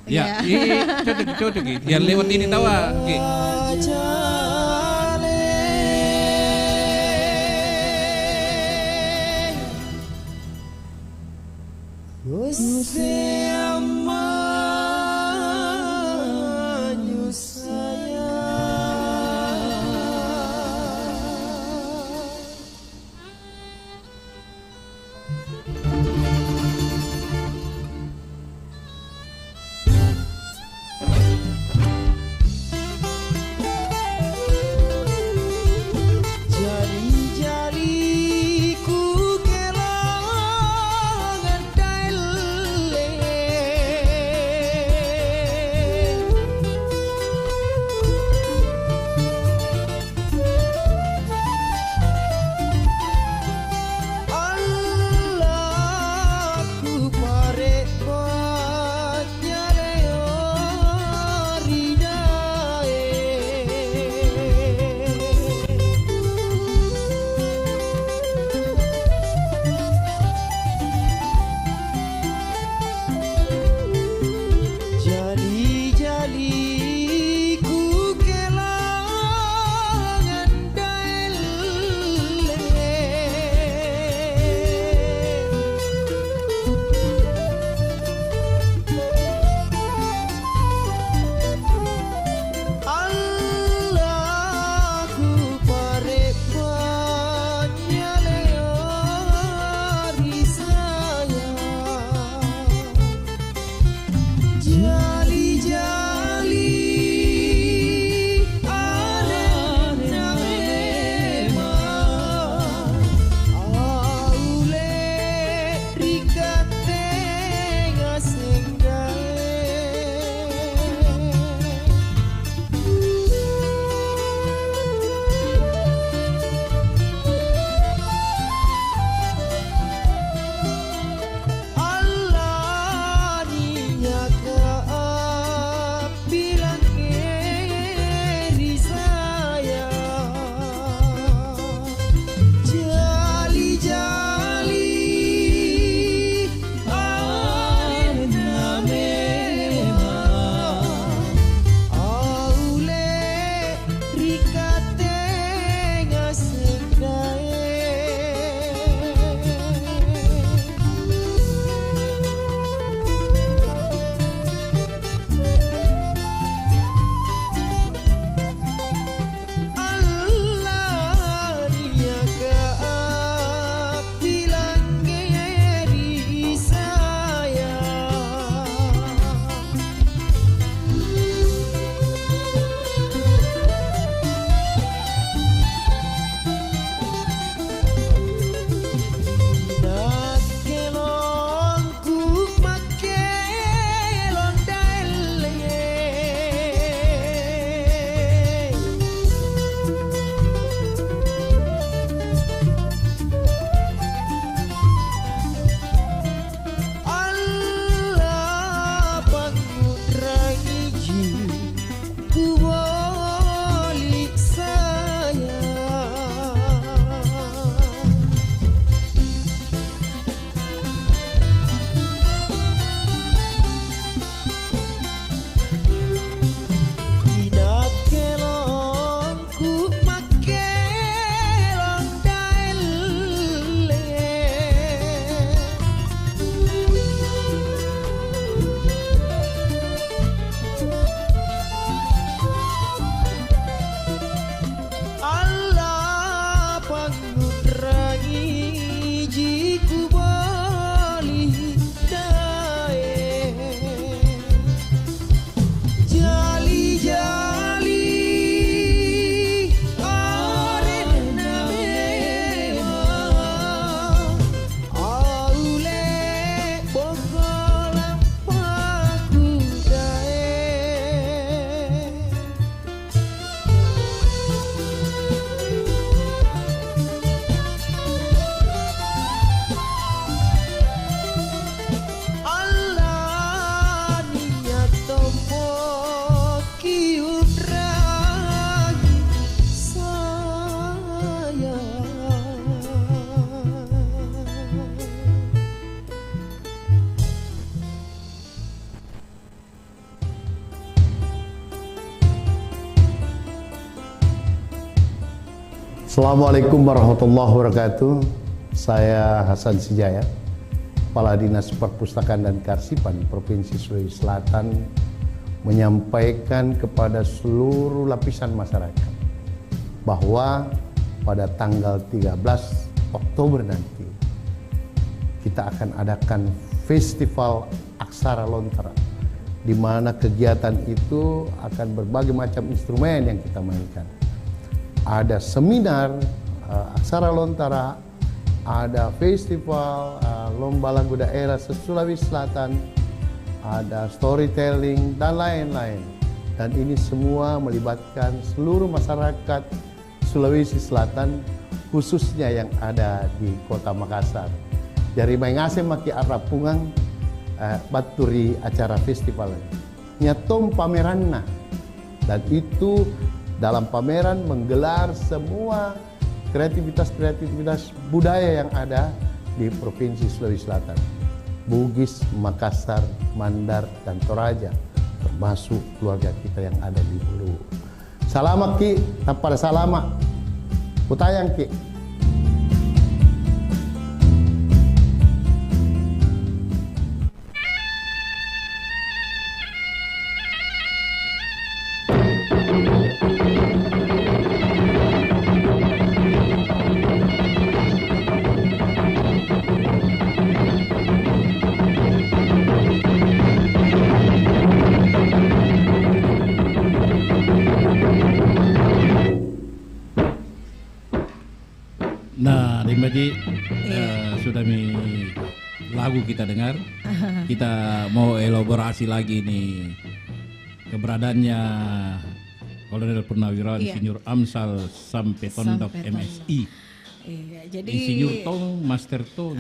Ya, cocok Ki. Ya lewat ini tawa Ki. Assalamualaikum warahmatullahi wabarakatuh. Saya Hasan Sijaya, Kepala Dinas Perpustakaan dan Kearsipan Provinsi Sulawesi Selatan, menyampaikan kepada seluruh lapisan masyarakat bahwa pada tanggal 13 Oktober nanti kita akan adakan Festival Aksara Lontara, di mana kegiatan itu akan berbagai macam instrumen yang kita mainkan. Ada seminar Aksara Lontara, ada festival lomba lagu daerah Sulawesi Selatan, ada storytelling dan lain-lain. Dan ini semua melibatkan seluruh masyarakat Sulawesi Selatan, khususnya yang ada di Kota Makassar. Dari mengase maki arapungang baturi acara festival ini. Nyatom pameranna, dan itu dalam pameran menggelar semua kreativitas budaya yang ada di Provinsi Sulawesi Selatan. Bugis, Makassar, Mandar, dan Toraja, termasuk keluarga kita yang ada di Hulu. Salamat Ki, tanpa salamat. Putayang Ki. Nah, Limbaji, sudah lagu kita dengar. Kita mau elaborasi lagi nih keberadaannya Kolonel Purnawirawan Insinyur Amsal sampai Tondok MSI. Iya, jadi Insinyur Tong, Master Tong,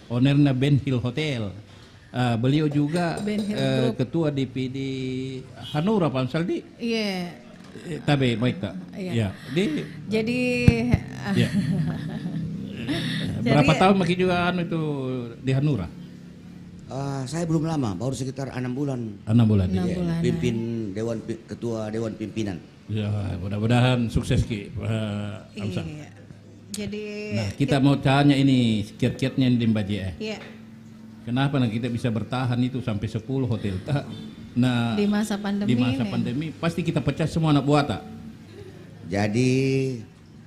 ownernya Ben Hill Hotel. Beliau juga ketua DPD Hanura Pak Amsal di. Iya. Tapi baik tak? Iya. Ya. Jadi Ya. Berapa tahun makin juga itu di Hanura? Saya belum lama, baru sekitar 6 bulan. 6 bulan. Enam Ya. bulan. Pimpin ketua dewan pimpinan. Ya, mudah-mudahan sukses Ki. Amsal. Iya. Jadi Nah, kita mau tanya ini kiat-kiatnya di Mbaji Iya. Kenapa kita bisa bertahan itu sampai 10 hotel? Nah, Di masa pandemi di masa ini. pandemi pasti kita pecah semua anak buah tak? Jadi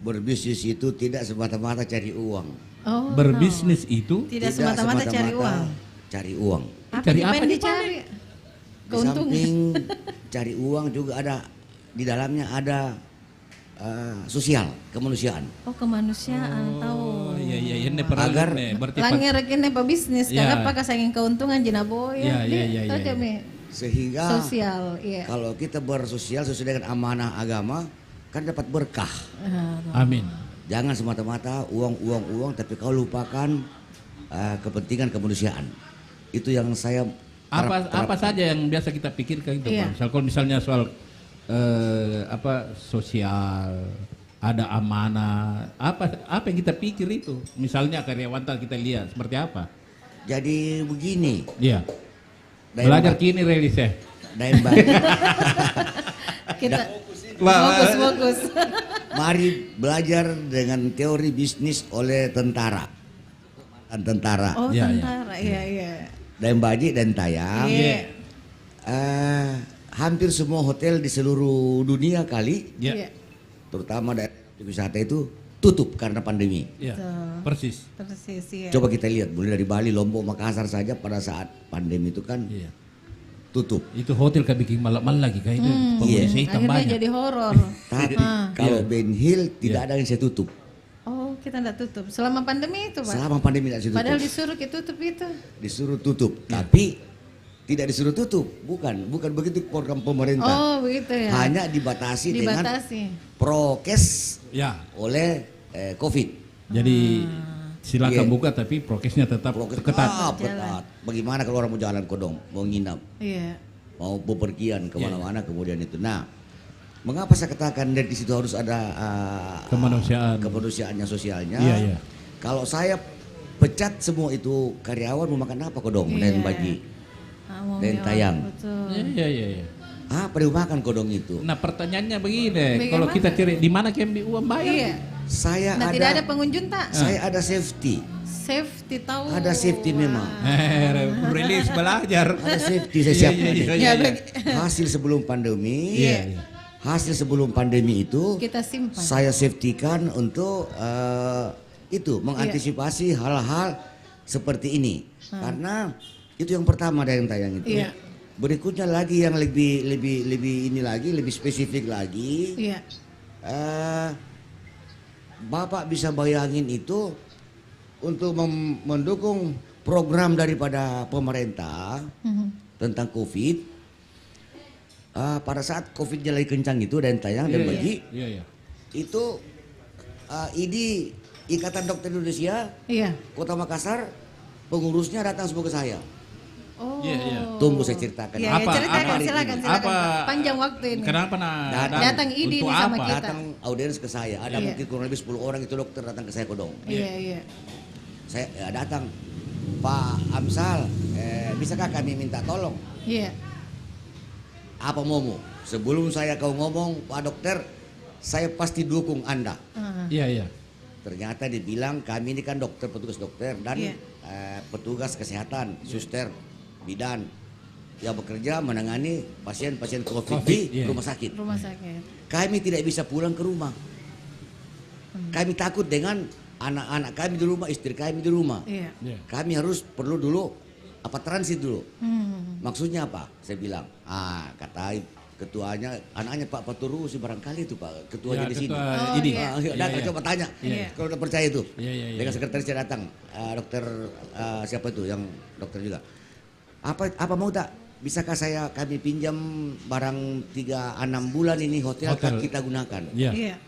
berbisnis itu tidak semata-mata cari uang. Oh, Berbisnis itu tidak semata-mata cari uang. Cari uang. Apa Cari yang apa pengen nih, dicari? Di Keuntungan. samping cari uang juga ada di dalamnya ada sosial, kemanusiaan. Oh, kemanusiaan tahu. Oh, iya ini pernah Agar berarti Langi rekin pebisnis, Ya. kagak pakai saking keuntungan jina boy. Ya. Sehingga Sosial, iya. kalau kita bersosial sesuai dengan amanah agama kan dapat berkah. Amin. Jangan semata-mata uang, tapi kau lupakan kepentingan kemanusiaan. Itu yang saya Apa saja yang biasa kita pikirkan itu, Iya. Pak? Kalau misalnya soal sosial, ada amanah, apa yang kita pikir itu? Misalnya karyawan kita lihat seperti apa? Jadi begini, Iya. Daim Belajar Ba- kini rilis ya. Daim Bagi, Kita fokus. mari belajar dengan teori bisnis oleh tentara. Tentara, Oh, Iya, tentara. Iya. Daim Baji dan Tayang. Iya. Hampir semua hotel di seluruh dunia kali, Iya. terutama daerah wisata itu tutup karena pandemi. Iya. Betul. Persis. Persis, iya. Coba kita lihat, mulai dari Bali, Lombok, Makassar saja pada saat pandemi itu kan Iya. tutup. Itu hotel kan bikin malam-malam lagi kayak itu. Penghuni hitam Akhirnya banyak. jadi horor. Tapi kalau Ben Hill tidak ada yang saya tutup. Oh, kita enggak tutup. Selama pandemi itu, Pak. Selama pandemi tidak saya Padahal tutup. disuruh kita tutup itu. Disuruh tutup, tapi tidak disuruh tutup. Bukan begitu program pemerintah. Oh, begitu ya. Hanya dibatasi dengan prokes Ya. oleh COVID. Jadi silakan Iya. buka tapi prokesnya tetap Prokes ketat. ketat. Bagaimana kalau orang mau jalan kodong, mau nginap, Iya. mau bepergian kemana-mana kemudian itu. Nah, mengapa saya katakan dari situ harus ada kemanusiaannya, sosialnya? Iya. Kalau saya pecat semua itu karyawan mau makan apa kodong dan bagi Mau dan mewah, tayang. Betul. Iya. Apa dia makan kodong itu? Nah pertanyaannya begini, kalau kita cari di mana kami uang bayar? Iya. Saya Nah, tidak ada pengunjung tak? Saya ada safety. Safety tahu. Ada safety memang. Rilis belajar. Ada safety saya siapkan. Ya, Hasil sebelum pandemi. Iya. Hasil sebelum pandemi itu kita simpan. saya safety-kan untuk itu mengantisipasi hal-hal seperti ini. Karena itu yang pertama dari yang tayang itu. Iya. Berikutnya lagi yang lebih ini lagi, lebih spesifik lagi. Iya. Bapak bisa bayangin itu untuk mendukung program daripada pemerintah tentang COVID. Pada saat COVID-nya lagi kencang itu dan tayang dan bagi itu ID Ikatan Dokter Indonesia Kota Makassar pengurusnya datang semua ke saya. Oh. Tunggu saya ceritakan. Ya, ceritakan, silakan. Panjang waktu ini. Kenapa datang ID ini sama kita. Datang audiens ke saya. Ada mungkin kurang lebih 10 orang itu dokter datang ke saya kodong. Iya. Saya datang, Pak Amsal, bisakah kami minta tolong? Iya. Apa maumu? Sebelum saya kau ngomong, Pak Dokter, saya pasti dukung Anda. Iya. Ternyata dibilang kami ini kan dokter, petugas dokter dan petugas kesehatan, suster, bidan yang bekerja menangani pasien-pasien COVID di rumah sakit. Kami tidak bisa pulang ke rumah. Kami takut dengan anak-anak kami di rumah, istri kami di rumah. Kami perlu dulu transit dulu. Maksudnya apa? Saya bilang, kata ketuanya, anaknya Pak Paturu sih barangkali itu Pak, ketuanya di sini. Datang coba tanya, kalau udah percaya itu. Dengan sekretaris saya datang, dokter siapa itu yang dokter juga. Apa mau tak? Bisakah kami pinjam barang 6 bulan ini hotel. Kita gunakan? Iya.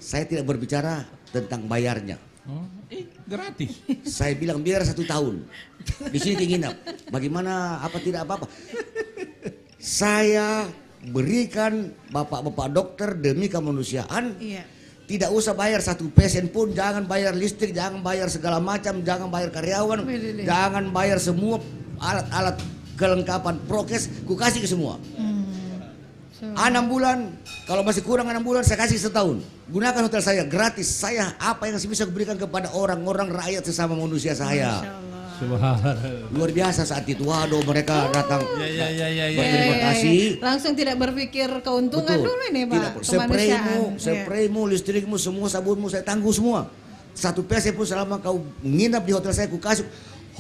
Saya tidak berbicara tentang bayarnya. Gratis. Saya bilang biar 1 tahun. Di sini nginap. Bagaimana tidak apa-apa. Saya berikan bapak-bapak dokter demi kemanusiaan. Tidak usah bayar 1 pesen pun, jangan bayar listrik, jangan bayar segala macam, jangan bayar karyawan, jangan bayar semua alat-alat kelengkapan prokes, ku kasih ke semua. 6 bulan, kalau masih kurang 6 bulan saya kasih 1 tahun. Gunakan hotel saya gratis. Saya apa yang bisa berikan kepada orang-orang rakyat sesama manusia saya. Luar biasa saat itu. Waduh, mereka datang. Berterima kasih. Langsung tidak berpikir keuntungan dulu ini Pak. Spraymu, listrikmu, semua sabunmu saya tangguh semua. 1 pesen pun selama kau nginap di hotel saya ku kasih.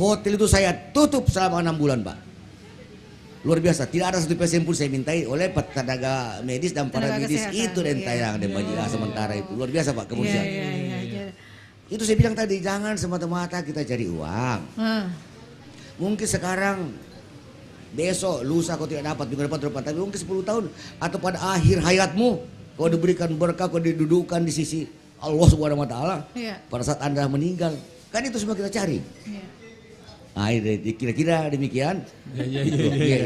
Hotel itu saya tutup selama 6 bulan Pak. Luar biasa, tidak ada 1 pesen pun saya mintai oleh tenaga medis dan para medis itu dan tayang dan bajila sementara itu. Luar biasa Pak kemanusiaan. Itu saya bilang tadi, jangan semata-mata kita cari uang. Mungkin sekarang, besok, lusa kau tidak dapat, minggu depan, tapi mungkin 10 tahun atau pada akhir hayatmu kau diberikan berkah, kau didudukan di sisi Allah Subhanahu wa taala. Pada saat Anda meninggal, kan itu semua kita cari. Kira-kira demikian.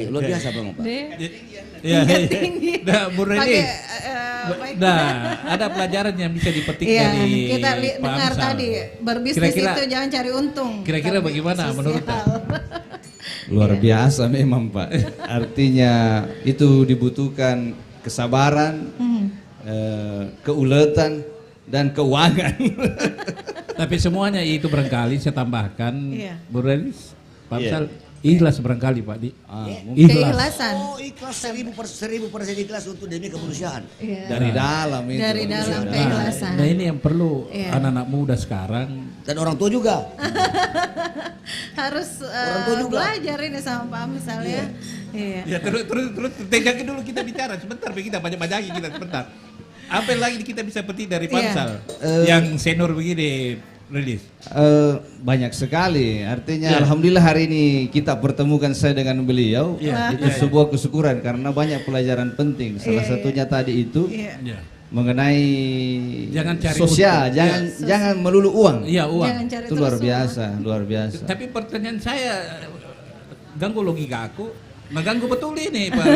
Luar biasa Bang Pak. Tinggi. Bu Relis. Ada pelajaran yang bisa dipetik dari kita dengar tadi, berbisnis itu jangan cari untung. Kira-kira bagaimana menurut Luar biasa memang Pak. Artinya itu dibutuhkan kesabaran, keuletan dan keuangan. Tapi semuanya itu barangkali saya tambahkan, Bu Relis, Pak Amsal, ikhlas barangkali Pak Di. Keikhlasan. Ikhlas 1000% ikhlas untuk demi kemanusiaan. Dari dalam itu. Dari dalam keikhlasan. Nah ini yang perlu anak-anak muda sekarang. Dan orang tua juga. Harus belajar ini sama Pak Amsal ya. Ya terus tegangin dulu kita bicara sebentar, kita banyak-banyakin kita sebentar. Apa yang lagi kita bisa petik dari Pak Amsal yang senior begini, Relis? Banyak sekali. Artinya alhamdulillah hari ini kita pertemukan saya dengan beliau. Itu sebuah kesyukuran karena banyak pelajaran penting. Salah satunya tadi itu mengenai jangan cari sosial, jangan melulu uang. Iya, uang. Itu luar biasa. Tapi pertanyaan saya, ganggu logika aku. mengganggu betul ini Pak.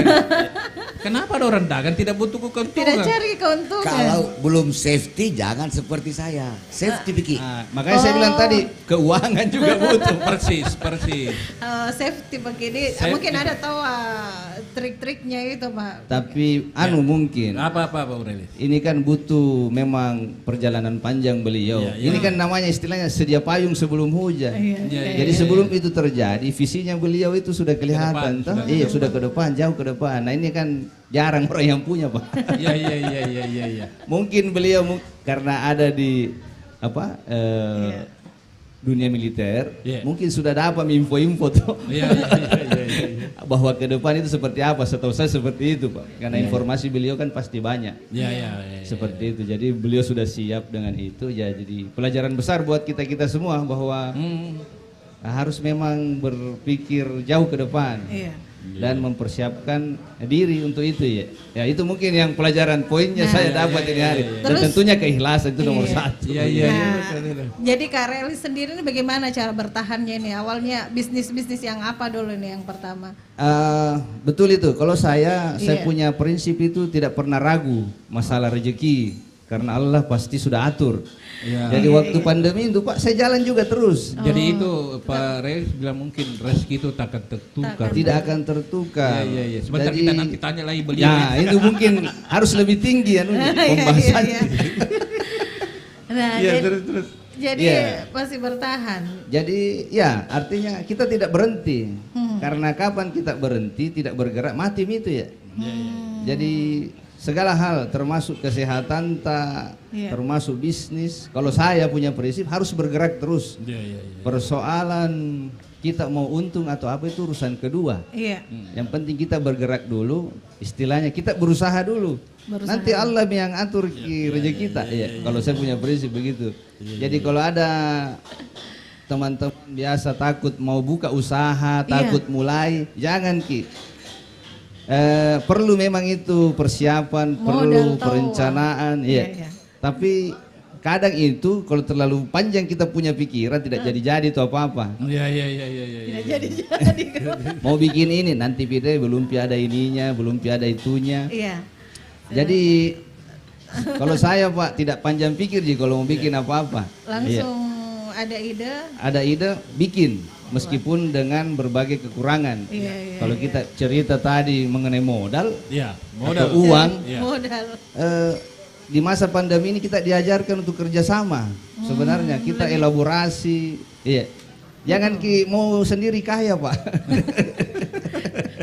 Kenapa ada orang dagang tidak butuh keuntungan? Tidak cari keuntungan. Kalau belum safety jangan seperti saya. Safety Piki. Makanya saya bilang tadi keuangan juga butuh. persis. Safety begini, mungkin ada tahu trik-triknya itu Pak. Tapi mungkin. Apa Pak Aurelius? Ini kan butuh memang perjalanan panjang beliau. Iya. Ini kan namanya istilahnya sedia payung sebelum hujan. Jadi sebelum itu terjadi visinya beliau itu sudah kelihatan. Iya, sudah ke depan, jauh ke depan. Nah ini kan jarang orang yang punya Pak. Iya. Mungkin beliau karena ada di dunia militer, mungkin sudah dapat info-info tuh. Iya. Bahwa ke depan itu seperti apa, setahu saya seperti itu Pak. Karena informasi beliau kan pasti banyak. Iya. Seperti itu. Jadi beliau sudah siap dengan itu. Ya, jadi pelajaran besar buat kita semua bahwa harus memang berpikir jauh ke depan. Dan mempersiapkan diri untuk itu ya. Ya itu mungkin yang pelajaran poinnya saya dapat ini hari. Dan tentunya keikhlasan itu nomor satu. Iya. Jadi Kak Reli sendiri ini bagaimana cara bertahannya ini? Awalnya bisnis yang apa dulu ini yang pertama? Betul itu. Kalau saya punya prinsip itu tidak pernah ragu masalah rezeki. Karena Allah pasti sudah atur. Jadi waktu pandemi itu Pak saya jalan juga terus. Jadi itu Pak Reis bilang mungkin rezeki itu tak akan tertukar. Tidak akan tertukar. Iya. Sebentar kita nanti tanya lagi beliau. Ya itu mungkin harus lebih tinggi pembahasannya. Nah, terus. Jadi masih bertahan. Jadi ya artinya kita tidak berhenti. Karena kapan kita berhenti tidak bergerak mati itu ya. Jadi segala hal termasuk kesehatan termasuk bisnis. Kalau saya punya prinsip harus bergerak terus. Persoalan kita mau untung atau apa itu urusan kedua. Yang penting kita bergerak dulu. Istilahnya kita berusaha dulu. Nanti Allah yang atur rezeki kita. Kalau saya punya prinsip begitu. Jadi kalau ada teman-teman biasa takut mau buka usaha, takut mulai, jangan perlu memang itu persiapan, perlu perencanaan, Tapi kadang itu kalau terlalu panjang kita punya pikiran tidak jadi itu apa-apa. Iya. Tidak jadi. Mau bikin ini nanti belum ada ininya, belum ada itunya. Jadi kalau saya Pak tidak panjang pikir kalau mau bikin apa-apa. Langsung ada ide bikin. Meskipun dengan berbagai kekurangan. Kalau kita cerita tadi mengenai modal, atau uang, di masa pandemi ini kita diajarkan untuk kerjasama. Sebenarnya kita elaborasi, jangan mau sendiri kaya Pak.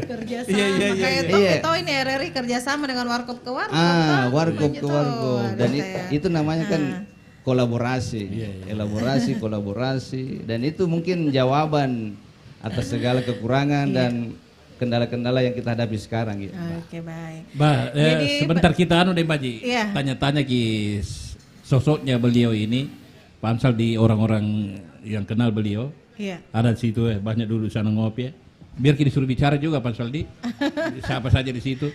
Kerjasama. Kayak tahu ini RRI kerjasama dengan warkop ke warkop. Warkop ke warkop. Dan itu namanya kan kolaborasi, kolaborasi, dan itu mungkin jawaban atas segala kekurangan dan kendala-kendala yang kita hadapi sekarang gitu. Oke, baik. Sebentar kita Baji, tanya-tanya sosoknya beliau ini, Pak Amsal di orang-orang yang kenal beliau, ada di situ banyak dulu sana ngopi biar kita disuruh bicara juga Pak Amsal siapa saja di situ.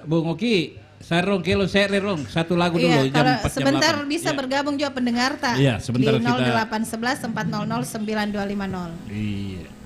Bung Oki. Sarong kelo serong satu lagu dulu jam 4 jam 8. Sebentar bisa bergabung juga pendengar tak? Sebentar di 0811 400 9250. Iya.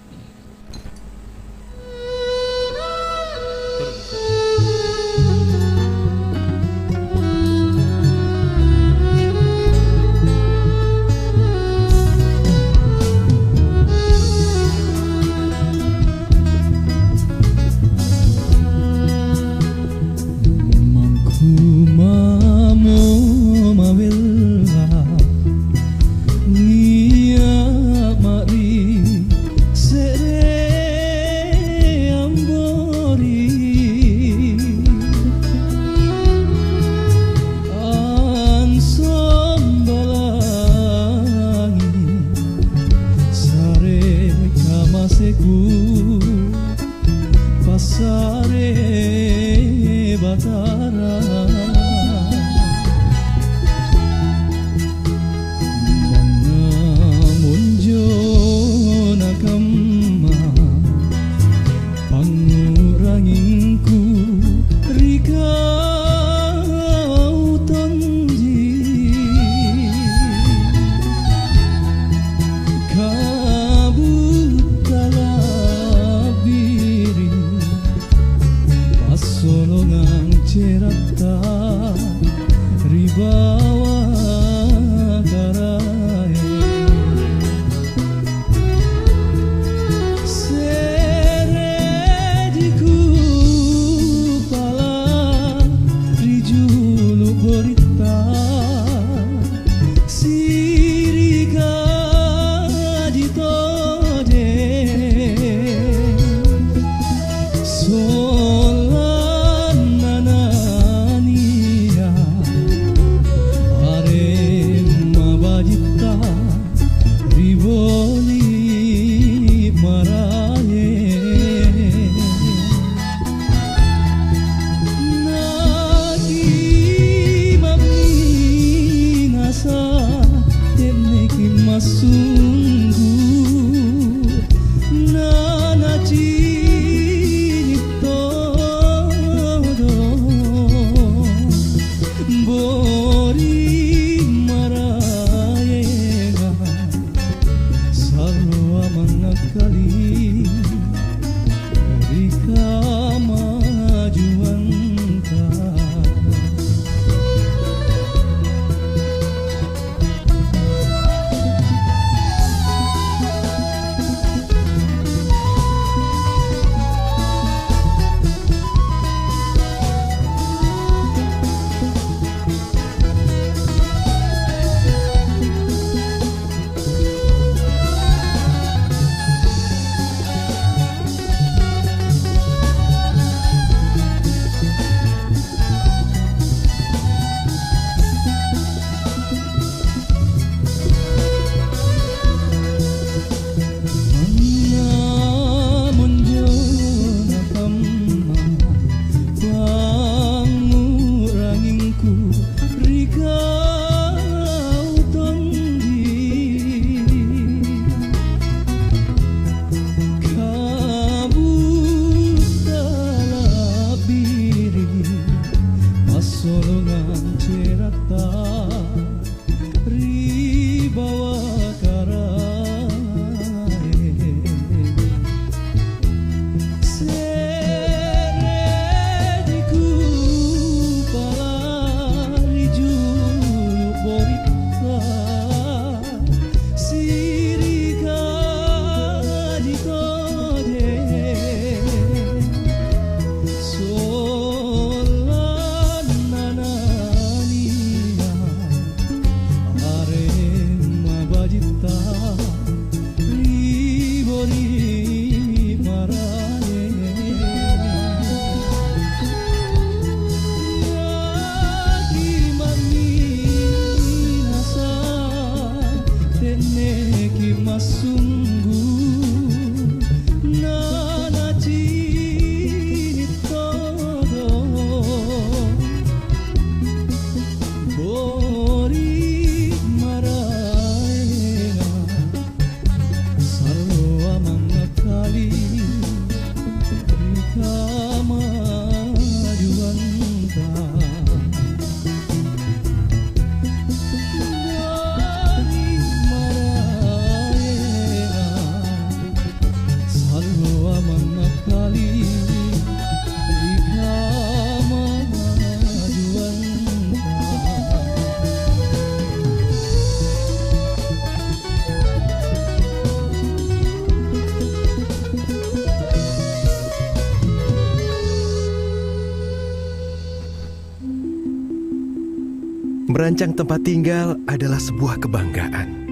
Merancang tempat tinggal adalah sebuah kebanggaan.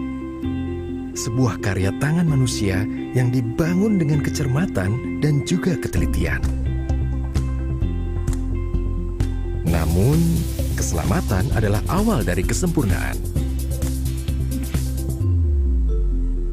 Sebuah karya tangan manusia yang dibangun dengan kecermatan dan juga ketelitian. Namun, keselamatan adalah awal dari kesempurnaan.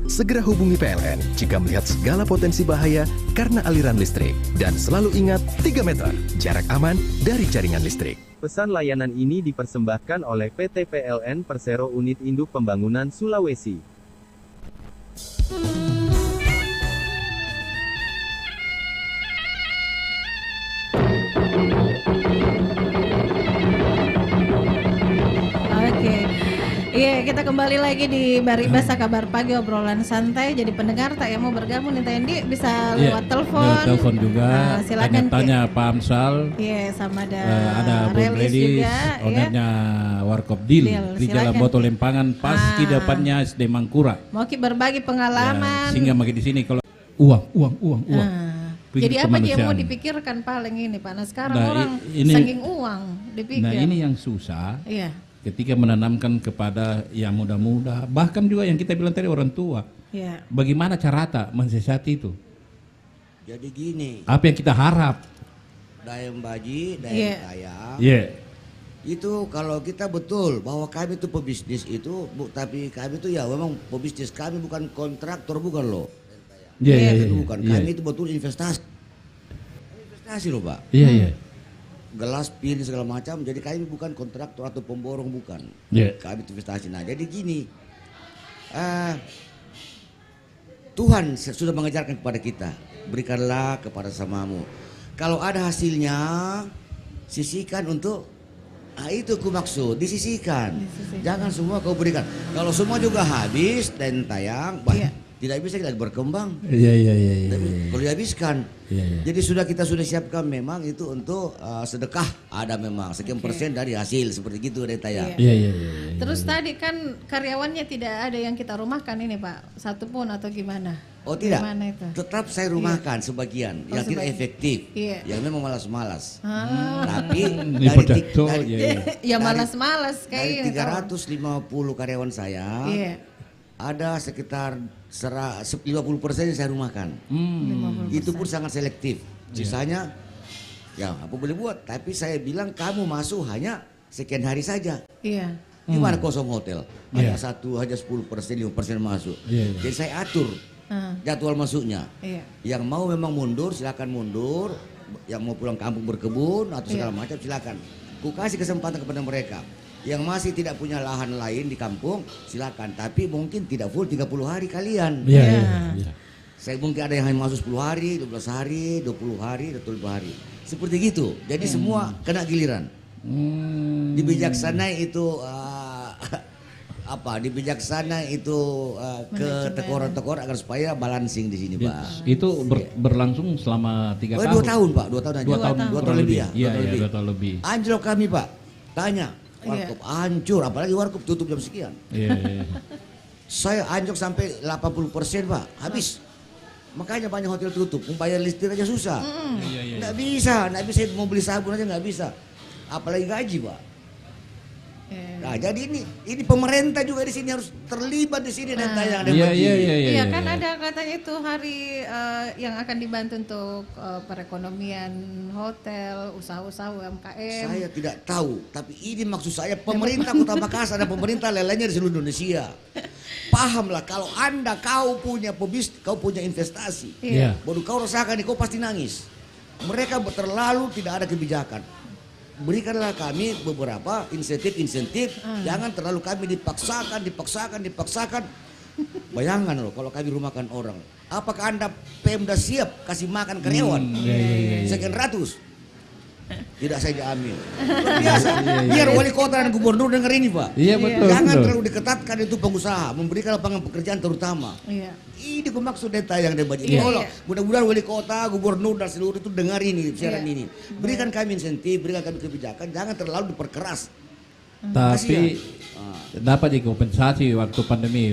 Segera hubungi PLN jika melihat segala potensi bahaya karena aliran listrik. Dan selalu ingat 3 meter, jarak aman dari jaringan listrik. Pesan layanan ini dipersembahkan oleh PT PLN Persero Unit Induk Pembangunan Sulawesi. Iya, kita kembali lagi di Baribasa Kabar Pagi, obrolan santai. Jadi pendengar tak yang mau bergabung nih Tendi bisa lewat telepon. Lewat telepon juga. Silakan tanya Pak Amsal. Iya, sama ada Bung Redis, ownernya Warkop Dil di Jalan Boto Lempangan, pas di depannya SD Mangkura. Mau berbagi pengalaman. Sehingga makin di sini kalau uang. Jadi apa yang mau dipikirkan paling ini Pak? Nah sekarang orang saking uang dipikir. Nah ini yang susah. Iya. Ketika menanamkan kepada yang muda-muda, bahkan juga yang kita bilang tadi orang tua. Yeah. Bagaimana cara mensesati itu? Jadi gini. Apa yang kita harap? Dayang baji, dayang kaya. Itu kalau kita betul bahwa kami itu pebisnis itu, tapi kami itu ya memang pebisnis, kami bukan kontraktor, bukan loh. Bukan, kami itu betul investasi. Investasi loh Pak. Iya. Gelas, pin segala macam. Jadi kami bukan kontraktor atau pemborong, bukan. Kami investasi. Nah jadi gini, Tuhan sudah mengajarkan kepada kita, berikanlah kepada samamu. Kalau ada hasilnya, sisihkan untuk, itu ku maksud, disisihkan. Jangan semua kau berikan. Kalau semua juga habis dan tayang, tidak bisa kita berkembang. Iya. Kalau dihabiskan. Jadi kita sudah siapkan memang itu untuk sedekah, ada memang sekian persen dari hasil seperti gitu dari tayang. Iya. Terus tadi kan karyawannya tidak ada yang kita rumahkan ini Pak, satu pun atau gimana? Oh tidak, itu? Tetap saya rumahkan sebagian yang tidak efektif, yang memang malas-malas. Tapi dari malas-malas kayak 350 karyawan saya. Ada sekitar 50% yang saya rumahkan. 50%. Itu pun sangat selektif. Sisanya ya apa boleh buat. Tapi saya bilang kamu masuk hanya sekian hari saja. Gimana kosong hotel? Hanya 10% 5% masuk. Jadi saya atur jadwal masuknya. Yang mau memang mundur silakan mundur. Yang mau pulang kampung berkebun atau segala macam silakan. Ku kasih kesempatan kepada mereka. Yang masih tidak punya lahan lain di kampung silakan, tapi mungkin tidak full 30 hari kalian. Saya mungkin ada yang hanya masuk 10 hari, 12 hari, 20 hari, 25 hari. Seperti gitu. Jadi semua kena giliran. Dibijaksanai itu dibijaksana itu ke tekor-tekor agar supaya balancing di sini Pak. Itu berlangsung selama 3 tahun. 2 tahun Pak, 2 tahun aja. 2 tahun lebih. Iya, 2 tahun lebih. Anjlok kami Pak, tanya. Warkop hancur, apalagi warkop tutup jam sekian. Saya anjlok sampai 80% Pak, habis. Makanya banyak hotel tutup, membayar listrik aja susah. Nggak bisa mau beli sabun aja nggak bisa. Apalagi gaji Pak. Nah jadi ini pemerintah juga di sini harus terlibat di sini dan tayang dan Iya kan ada katanya itu hari yang akan dibantu untuk perekonomian hotel, usaha-usaha UMKM. Saya tidak tahu, tapi ini maksud saya pemerintah Kota Makassar dan pemerintah lainnya di seluruh Indonesia. Pahamlah kalau kau punya pebisnis, kau punya investasi. Baru kau rasakan kau pasti nangis. Mereka terlalu tidak ada kebijakan. Berikanlah kami beberapa insentif, jangan terlalu kami dipaksakan. Bayangkan loh kalau kami rumahkan orang. Apakah Anda Pemda siap kasih makan karyawan? Sekian ratus. Tidak saya diambil. Biasa. Biar wali kota dan gubernur dengar ini Pak. Iya betul. Jangan terlalu diketatkan itu pengusaha, memberikan lapangan pekerjaan terutama. Ini maksud data yang debat ini. Mudah-mudahan wali kota, gubernur dan seluruh itu dengar ini siaran ini. Berikan kami insentif, berikan kami kebijakan, jangan terlalu diperkeras. Tapi dapat kompensasi waktu pandemi.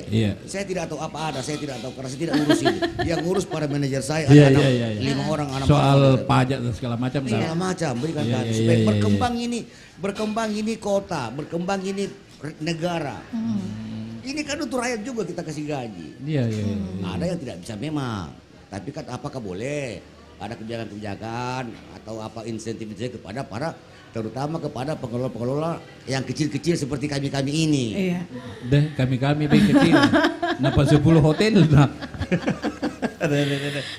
Iya. Saya tidak tahu apa ada, saya tidak tahu karena saya tidak ngurus ini. Yang ngurus para manajer saya ada 5 orang anak. Soal pajak dan segala macam. Segala macam berikan supaya berkembang ini kota, berkembang ini negara. Ini kan untuk rakyat juga kita kasih gaji. Iya. Ada yang tidak bisa memang. Tapi kan apakah boleh ada kebijakan-kebijakan atau apa insentif kepada terutama kepada pengelola-pengelola yang kecil-kecil seperti kami-kami ini. Iya. Deh, kami-kami kecil. Napa 10 hotel nah.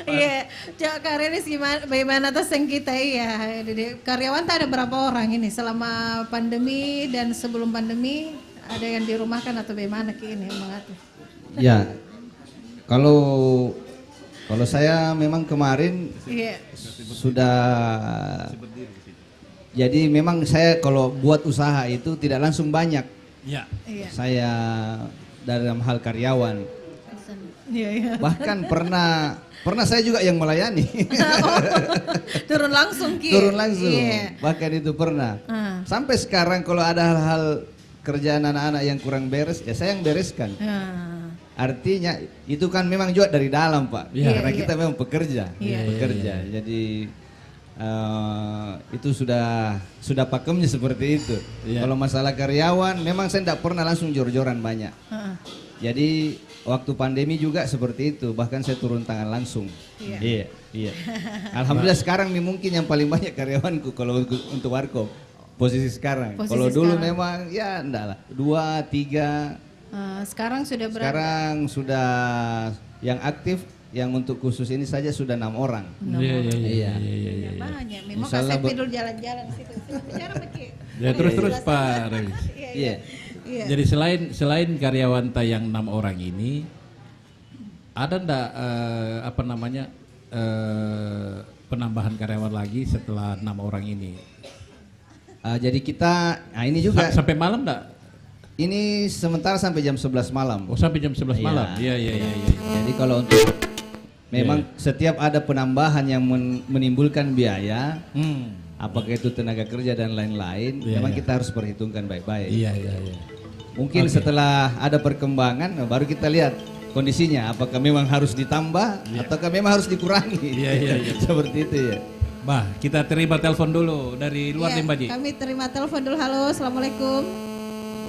Iya, Cak Karenis bagaimana atas yang kita karyawan tak ada berapa orang ini selama pandemi dan sebelum pandemi ada yang dirumahkan atau bagaimana ini mengatur? Ya, kalau saya memang kemarin sudah. Jadi memang saya kalau buat usaha itu tidak langsung banyak. Iya. Saya dalam hal karyawan. Iya. Bahkan pernah saya juga yang melayani. Turun langsung Ki. Turun langsung. Iya. Bahkan itu pernah. Sampai sekarang kalau ada hal-hal kerjaan anak-anak yang kurang beres, ya saya yang bereskan. Artinya itu kan memang juga dari dalam Pak. Karena kita memang pekerja. Jadi itu sudah pakemnya seperti itu. Kalau masalah karyawan memang saya tidak pernah langsung jor-joran banyak. Jadi waktu pandemi juga seperti itu, bahkan saya turun tangan langsung. Iya. Alhamdulillah sekarang nih mungkin yang paling banyak karyawanku kalau untuk warkop posisi sekarang. Kalau dulu memang ya enggak lah 2, 3. Sekarang sudah berapa? Sekarang sudah yang aktif. Yang untuk khusus ini saja sudah 6 orang. Iya. Banyak. Memang saya tidur jalan-jalan situ. Bicara Ki. Ya terus Pak Relis. Iya. Jadi selain karyawan yang 6 orang ini, ada ndak penambahan karyawan lagi setelah 6 orang ini? Jadi kita, ini juga sampai malam ndak? Ini sementara sampai jam 11 malam. Oh sampai jam 11 malam. Iya. Jadi kalau untuk memang setiap ada penambahan yang menimbulkan biaya, apakah itu tenaga kerja dan lain-lain, memang kita harus perhitungkan baik-baik. Iya. Mungkin setelah ada perkembangan, baru kita lihat kondisinya, apakah memang harus ditambah, ataukah memang harus dikurangi. Iya. Seperti itu ya. Bah, kita terima telepon dulu dari luar nih Mbak Ji. Kami terima telepon dulu. Halo, assalamualaikum.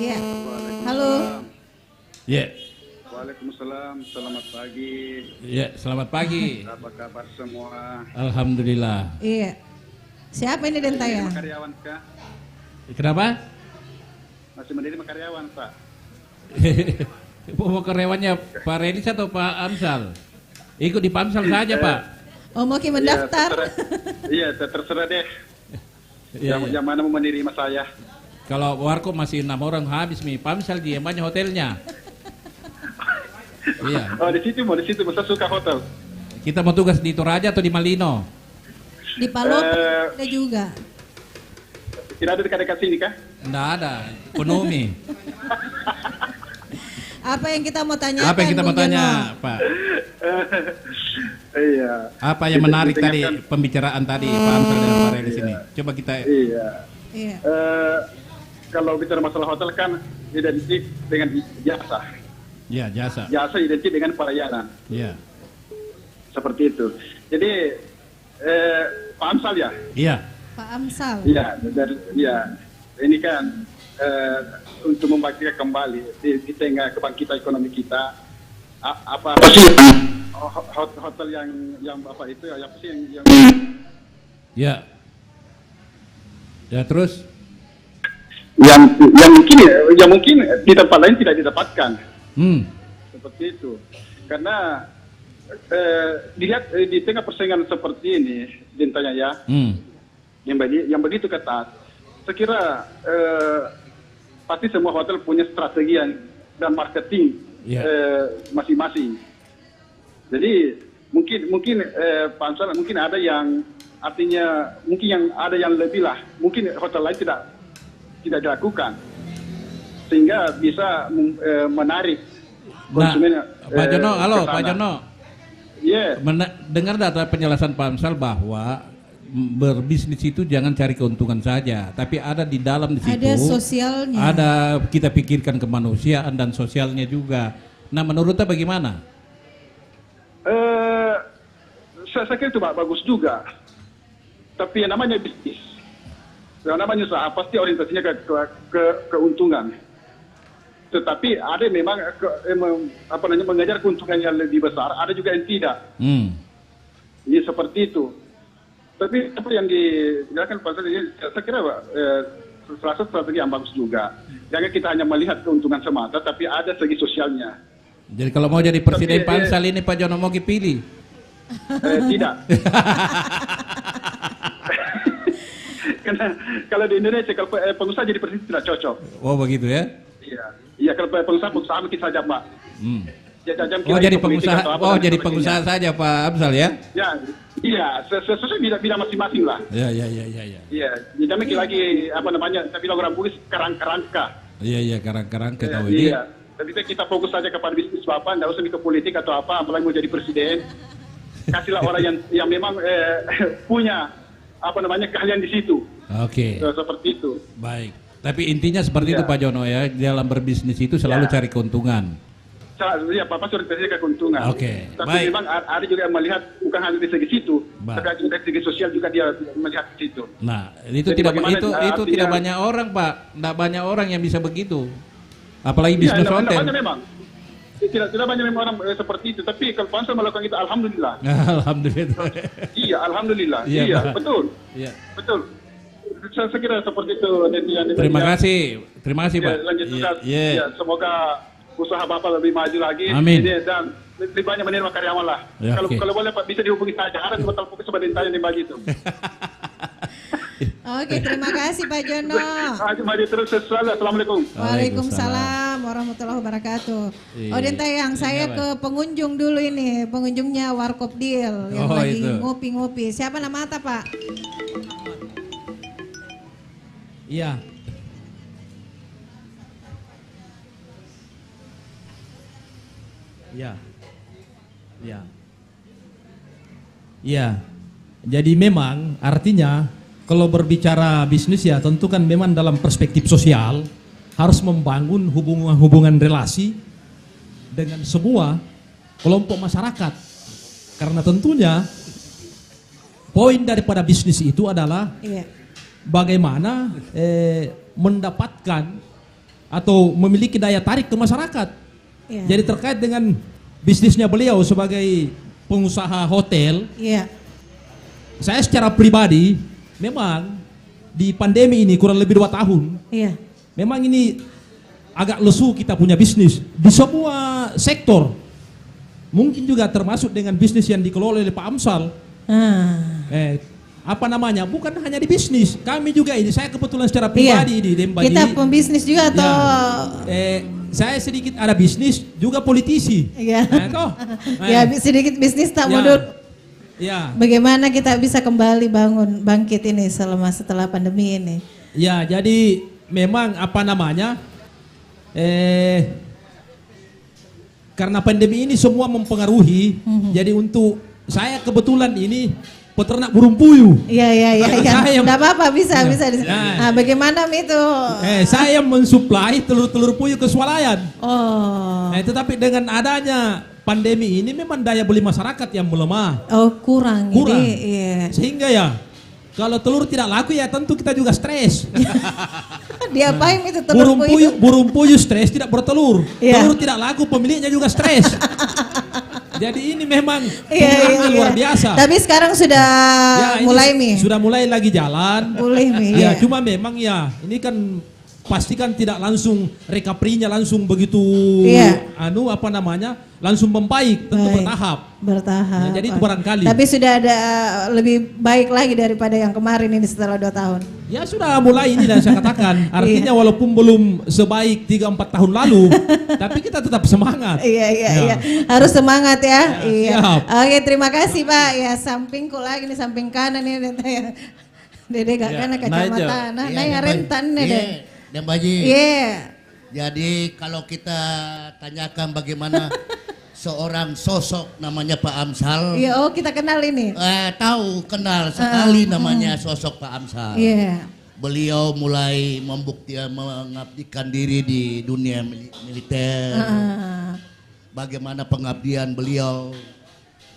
Iya. Halo. Iya. Waalaikumsalam, selamat pagi. Iya, selamat pagi. Apa kabar semua? Alhamdulillah. Iya. Siapa ini Dentaya? Karyawan Kak. Kenapa? Masih menerima karyawan Pak. Mau karyawannya Pak Relis atau Pak Amsal? Ikut di Pak Amsal saja Pak. Oh mau mendaftar? Iya, terserah deh. Yang mana mau menerima saya? Kalau warkop masih 6 orang habis nih. Pak Amsal dia banyak hotelnya. Iya. Oh di situ saya suka hotel. Kita mau tugas di Toraja atau di Malino? Di Palopo ada juga. Tidak ada dekat-dekat sini kah? Nggak ada, ekonomi. Apa yang kita mau tanyakan? Apa yang kita mau tanya, Pak? Iya. Apa yang menarik tadi pembicaraan tadi Pak Amsal dan Pak Relis ini? Coba kita. Iya. Kalau bicara masalah hotel kan identik dengan jasa. Ya, jasa. Jasa identik dengan pelayanan. Iya. Seperti itu. Jadi Pak Amsal ya? Iya. Pak Amsal. Iya, ini kan untuk membangkitkan kembali di tengah kebangkitan ekonomi kita apa sih hotel yang apa itu ya apa sih yang ya terus yang mungkin di tempat lain tidak didapatkan seperti itu karena dilihat di tengah persaingan seperti ini dintanya ya yang begitu ketat saya kira pasti semua hotel punya strategi dan marketing masing-masing. Jadi mungkin Pak Amsal mungkin ada yang artinya mungkin yang ada yang lebih lah. Mungkin hotel lain tidak dilakukan sehingga bisa menarik konsumen. Pak Jono, halo Pak Jono. Iya. Dengar data penjelasan Pak Amsal bahwa berbisnis itu jangan cari keuntungan saja, tapi ada di dalam di situ. Ada sosialnya. Ada kita pikirkan kemanusiaan dan sosialnya juga. Nah, menurutnya bagaimana? Saya kira itu bagus juga. Tapi yang namanya bisnis, yang namanya usaha pasti orientasinya ke keuntungan. Tetapi ada memang mengejar keuntungan yang lebih besar, ada juga yang tidak. Ya, seperti itu. Tapi apa yang dijelaskan Pak Sandi, saya kira salah satu strategi yang bagus juga. Jangan kita hanya melihat keuntungan semata, tapi ada segi sosialnya. Jadi kalau mau jadi presiden Pansal ini Pak Jono mau dipilih? Tidak. Karena kalau di Indonesia kalau pengusaha jadi presiden tidak cocok. Oh begitu ya? Iya kalau pengusaha mungkin saja Pak. Jadi pengusaha. Jadi pengusaha saja Pak Amsal ya? Iya, sesuai bidang masing-masing lah. Iya. Iya, jadi mikir lagi saya bilang orang Bugis kerangka. Iya, kerangka tahu ini. Iya, jadi kita fokus saja kepada bisnis Bapak, nggak usah ke politik atau apa, apalagi mau jadi presiden. Kasihlah orang yang memang punya keahlian di situ. Oke. Seperti itu. Baik. Tapi intinya seperti itu Pak Jono ya, dalam berbisnis itu selalu cari keuntungan. Iya, Bapak sudah ke keuntungan. Oke. Tapi baik. memang ada juga yang melihat bukan hanya dari segi situ, tapi dari segi sosial juga dia melihat di situ. Nah, itu tidak banyak orang Pak, tidak banyak orang yang bisa begitu. Apalagi bisnis hotel. Tidak banyak memang. Tidak banyak memang orang seperti itu, tapi kalau Pansal melakukan itu alhamdulillah. Alhamdulillah. Iya, alhamdulillah. Iya, betul. Iya. Betul. Saya kira seperti itu. Terima kasih Pak. Lanjut ya, semoga usaha Bapak lebih maju lagi. Amin. Dan lebih banyak menerima karyawan lah. Ya, kalau boleh Pak bisa dihubungi saja. Harus betul fokus pada ditanya di bagi itu. Oke, terima kasih Pak Jono. Mari terus selalu. Assalamualaikum. Waalaikumsalam warahmatullahi wabarakatuh. Den Tayang, saya ke pengunjung dulu ini. Pengunjungnya Warkop Deal yang lagi ngopi-ngopi. Siapa nama Ata Pak? Iya. Ya. Jadi memang artinya kalau berbicara bisnis ya tentu kan memang dalam perspektif sosial harus membangun hubungan relasi dengan semua kelompok masyarakat. Karena tentunya poin daripada bisnis itu adalah bagaimana mendapatkan atau memiliki daya tarik ke masyarakat. Jadi terkait dengan bisnisnya beliau sebagai pengusaha hotel, saya secara pribadi memang di pandemi ini kurang lebih 2 tahun, memang ini agak lesu kita punya bisnis di semua sektor, mungkin juga termasuk dengan bisnis yang dikelola oleh Pak Amsal. Bukan hanya di bisnis, kami juga ini, saya kebetulan secara pribadi di Dembaji. Kita pembisnis juga atau? Saya sedikit ada bisnis, juga politisi. Sedikit bisnis tak mundur. Bagaimana kita bisa kembali bangkit ini setelah pandemi ini? Ya, jadi memang karena pandemi ini semua mempengaruhi. Jadi untuk saya kebetulan ini peternak burung puyuh. Iya. Tidak apa-apa, bisa. Nah, bagaimana itu? Saya mensuplai telur-telur puyuh ke swalayan. Tetapi dengan adanya pandemi ini memang daya beli masyarakat yang melemah. Kurang. Sehingga ya kalau telur tidak laku ya tentu kita juga stres. Diapain itu telur puyuh? Burung puyuh stres tidak bertelur. Telur tidak laku pemiliknya juga stres. Jadi ini memang luar biasa. Tapi sekarang sudah sudah mulai lagi jalan. Cuma memang ini kan pastikan tidak langsung recovery-nya langsung begitu langsung membaik, tentu bertahap. Jadi itu barangkali. Tapi sudah ada lebih baik lagi daripada yang kemarin ini setelah 2 tahun. Ya sudah mulai ini dan saya katakan. Artinya walaupun belum sebaik 3-4 tahun lalu, tapi kita tetap semangat. Iya. Harus semangat ya. Oke, terima kasih Pak. Ya, sampingku lagi nih, samping kanan nih Dede gak kena kacamata. Nah, yang rentan nih deh. Dembaji. Jadi kalau kita tanyakan bagaimana seorang sosok namanya Pak Amsal. Iya, oh kita kenal ini. Tahu, kenal sekali namanya sosok Pak Amsal. Iya. Beliau mulai mengabdikan diri di dunia militer. Bagaimana pengabdian beliau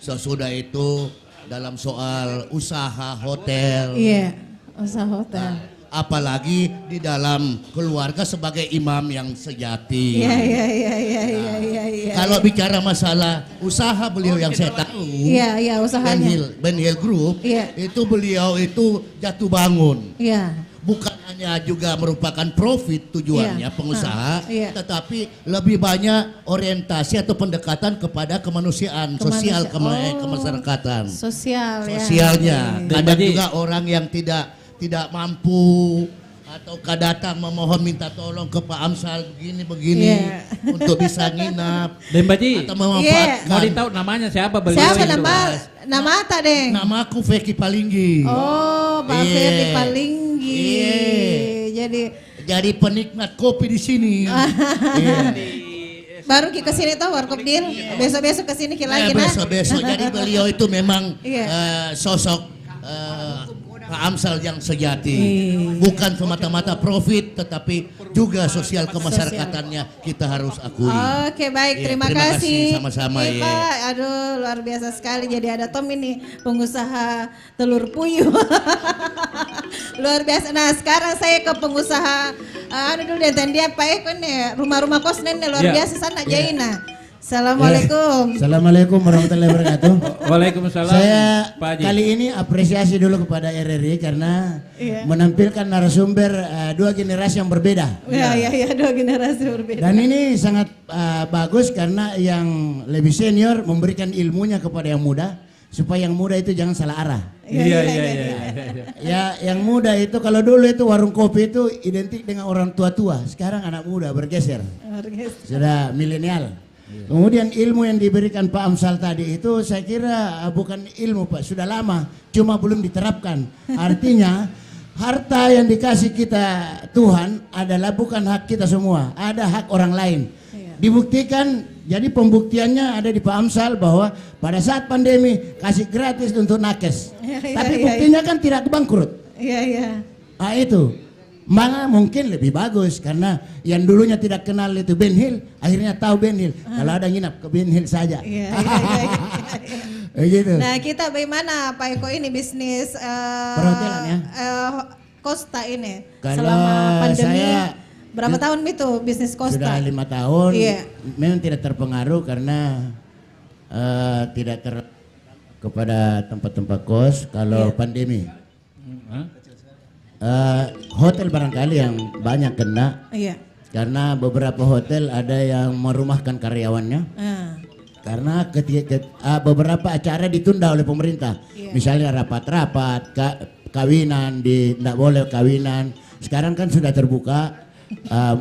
sesudah itu dalam soal usaha hotel. Iya, usaha hotel. Apalagi di dalam keluarga sebagai imam yang sejati. Iya. Kalau bicara masalah usaha beliau yang saya tahu, iya usahanya. Ben Hill Group, itu beliau itu jatuh bangun. Iya. Bukan hanya juga merupakan profit tujuannya pengusaha, tetapi lebih banyak orientasi atau pendekatan kepada kemanusiaan, sosial kemasyarakatan. Sosialnya. Kadang juga orang yang tidak mampu atau datang memohon minta tolong ke Pak Amsal begini untuk bisa nginap dan Baji atau memanfaatkan. Mau ditahu namanya siapa beliau? Siapa nama tak deh? Nama aku Feki Palinggi. Oh, Pak Feki Palinggi. Jadi penikmat kopi di sini. Baru ke sini tuh Warkop Deal. Besok-besok ke sini lagi nah. Besok-besok. Jadi beliau itu memang sosok Pak Amsal yang sejati, bukan semata-mata profit, tetapi juga sosial kemasyarakatannya kita harus akui. Oke, baik, terima kasih. Sama-sama ya. Pak, aduh luar biasa sekali. Jadi ada Tom ini pengusaha telur puyuh. Luar biasa. Nah sekarang saya ke pengusaha, dulu dia Pak Eko nih, rumah-rumah kos nenek luar biasa sana Jaina. Assalamualaikum. Assalamualaikum warahmatullahi wabarakatuh. Waalaikumsalam. Saya kali ini apresiasi dulu kepada RRI karena menampilkan narasumber dua generasi yang berbeda. Iya, dua generasi berbeda. Dan ini sangat bagus karena yang lebih senior memberikan ilmunya kepada yang muda supaya yang muda itu jangan salah arah. Iya. Ya, yang muda itu kalau dulu itu warung kopi itu identik dengan orang tua-tua. Sekarang anak muda bergeser. Sudah milenial. Kemudian ilmu yang diberikan Pak Amsal tadi itu saya kira bukan ilmu Pak, sudah lama, cuma belum diterapkan. Artinya harta yang dikasih kita Tuhan adalah bukan hak kita semua, ada hak orang lain. Dibuktikan, jadi pembuktiannya ada di Pak Amsal bahwa pada saat pandemi kasih gratis untuk nakes. Tapi buktinya kan tidak bangkrut. Iya. Ah itu. Mana mungkin lebih bagus karena yang dulunya tidak kenal itu Ben Hill akhirnya tahu Ben Hill. Kalau ada nginap ke Ben Hill saja. Iya. Gitu. Nah kita bagaimana Pak Eko ini bisnis perhotelan ya? Costa ini kalau selama pandemi saya, berapa tahun itu bisnis Costa? Sudah 5 tahun. Memang tidak terpengaruh karena tidak kepada tempat-tempat kos kalau pandemi. Hotel barangkali yang banyak kena karena beberapa hotel ada yang merumahkan karyawannya karena beberapa acara ditunda oleh pemerintah misalnya rapat-rapat kawinan tidak boleh kawinan sekarang kan sudah terbuka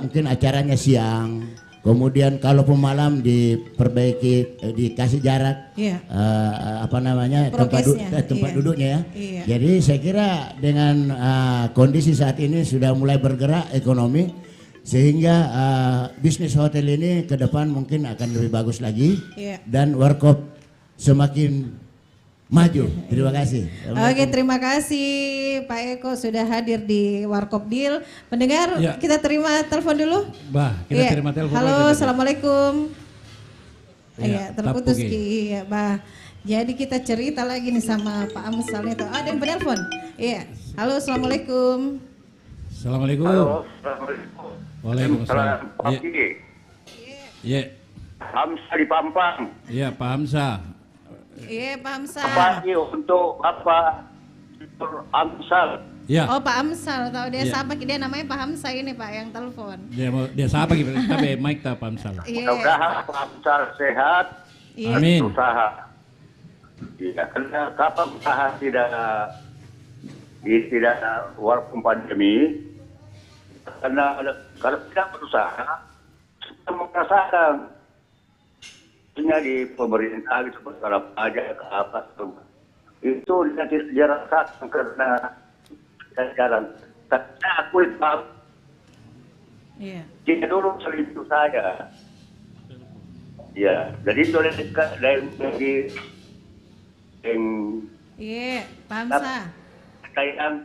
mungkin acaranya siang kemudian kalau malam diperbaiki dikasih jarak tempat duduknya ya. Jadi saya kira dengan kondisi saat ini sudah mulai bergerak ekonomi sehingga bisnis hotel ini ke depan mungkin akan lebih bagus lagi dan Warkop semakin maju. Terima kasih. Oke, terima kasih Pak Eko sudah hadir di Warkop Deal. Pendengar, kita terima telepon dulu. Kita terima telepon. Halo, assalamualaikum. Terputus Bah. Jadi kita cerita lagi nih sama Pak Amsal itu. Ada yang penelpon. Halo, assalamualaikum. Assalamualaikum. Halo, assalamualaikum. Waalaikumsalam. Hamsa di Pampang. Iya, Pak Hamsa. Iya, Pak Amsal. Pagi untuk Bapak Amsal. Ya. Oh, Pak Amsal, tahu dia siapa? Dia namanya Pak Hamsa ini Pak yang telepon. Dia siapa gitu? Tapi Mike tak Pak Amsal. Mudah-mudahan Pak Amsal sehat. Amin. Usaha. Iya, karena kapan usaha tidak walaupun pandemi, karena kalau tidak berusaha, kita merasakan di pemerintah gitu kalau pajak ke apa itu dia rasakan karena jalan. Saya akui Pak, jika dulu selingkuh saja, Ya, jadi itu dari Iya, Pak Hamzah. Yang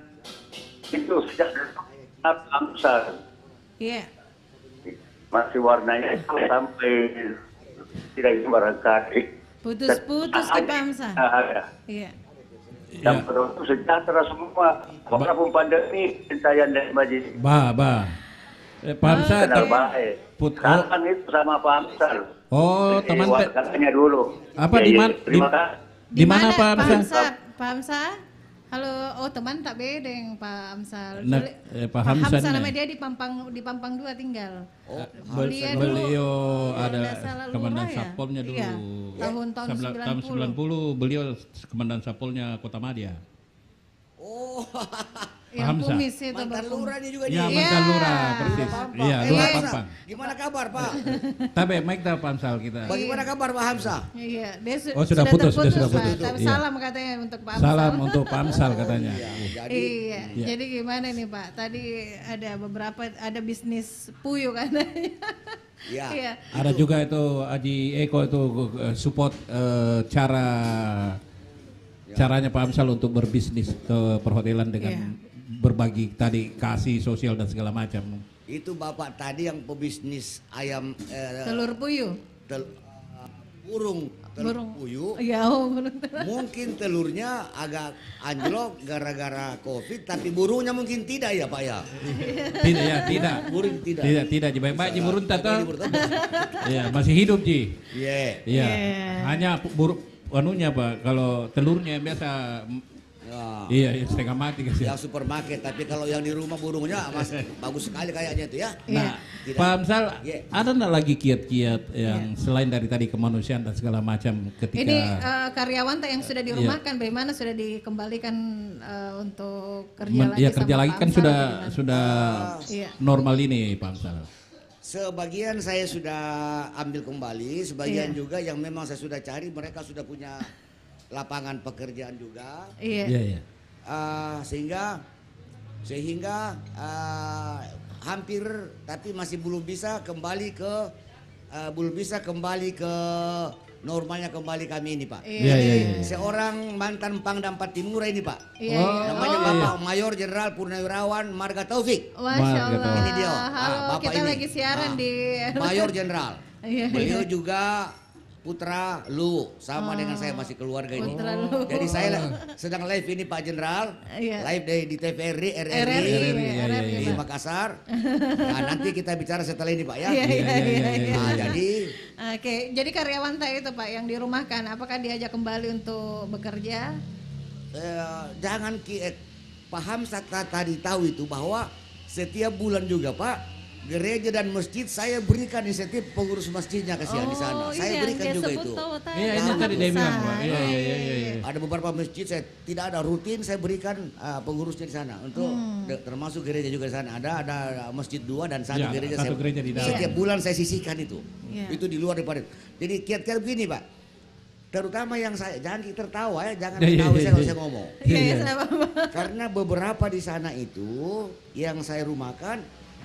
itu sejak Amsal. Iya. Masih warnanya itu sampai tidak barangkali. Putus-putus ke Pak Hamzah. Iya. Yang perlu sejahtera semua. Walaupun pandemi saya dan Majid. Pak Hamzah Sekarang itu sama Pak Hamzah. Oh, teman katanya dulu. Apa di mana Pak Hamzah? Pak Hamzah? Halo, oh teman tak bedeng Pak Hamzah. Pak Hamzah namanya dia di Pampang 2 tinggal. Beliau ada komandan Satpolnya dulu. Iya, tahun 90 beliau komandan Satpolnya Kota Madya. Oh, yang kumis itu mantan lurah dia juga dia. Ya, mantan lurah, persis. Iya, lurah Pampang. Gimana kabar Pak? Tapi Mike dah Pak Hamzah kita. Bagaimana kabar Pak Hamzah? Iya, dia sudah putus. Tapi salam katanya untuk Pak Hamzah. Salam untuk Pak Hamzah katanya. Iya, jadi gimana nih Pak? Tadi ada bisnis puyuh katanya. Iya. Ada juga itu Haji Eko itu support caranya Pak Hamzah untuk berbisnis ke perhotelan dengan berbagi tadi kasih sosial dan segala macam. Itu Bapak tadi yang pebisnis ayam telur puyuh. Burung puyuh. Ya, mungkin telurnya agak anjlok gara-gara Covid, tapi burungnya mungkin tidak ya Pak ya? Tidak. Burung tidak. Tidak, baik-baik burung tata. Iya, masih hidup Ji. Iya. Hanya anunya Pak, kalau telurnya biasa iya setengah mati kasih. Yang supermarket, tapi kalau yang di rumah burungnya bagus sekali kayaknya itu ya. Nah, Pak Hamzah, ada enggak lagi kiat-kiat yang selain dari tadi kemanusiaan dan segala macam ketika ini karyawan yang sudah dirumahkan, bagaimana sudah dikembalikan untuk kerja lagi? Ya kerja lagi kan sudah normal ini Pak Hamzah. Sebagian saya sudah ambil kembali, sebagian juga yang memang saya sudah cari, mereka sudah punya lapangan pekerjaan juga. Iya. Sehingga hampir, tapi masih belum bisa kembali ke normalnya kembali kami ini Pak. Iya. Seorang mantan Pangdam Patimura ini Pak. Namanya Bapak Mayor Jenderal Purnawirawan Marga Taufik. Masya Allah. Ini dia. Halo, Bapak kita ini. lagi siaran di Mayor Jenderal. Iya. Beliau juga putra Lu, sama dengan saya masih keluarga ini. Jadi saya sedang live ini Pak Jenderal, live di TVRI, RRI di Makassar. Nah, nanti kita bicara setelah ini Pak ya. Jadi karyawan saya itu Pak yang dirumahkan, apakah diajak kembali untuk bekerja? Jangan Pak Hamzah tadi tahu itu bahwa setiap bulan juga Pak, gereja dan masjid saya berikan insentif pengurus masjidnya kasihan di sana. Saya berikan juga itu. Iya, ini tadi dia bilang Pak. Iya. Ada beberapa masjid saya tidak ada rutin, saya berikan pengurusnya di sana untuk termasuk gereja juga di sana. Ada masjid 2 dan satu gereja. Setiap bulan saya sisihkan itu. Itu di luar daripada. Jadi kiat-kiat begini Pak. Terutama yang saya jangan tertawa ya, jangan tertawa saya kalau saya ngomong. Karena beberapa di sana itu yang saya rumahkan,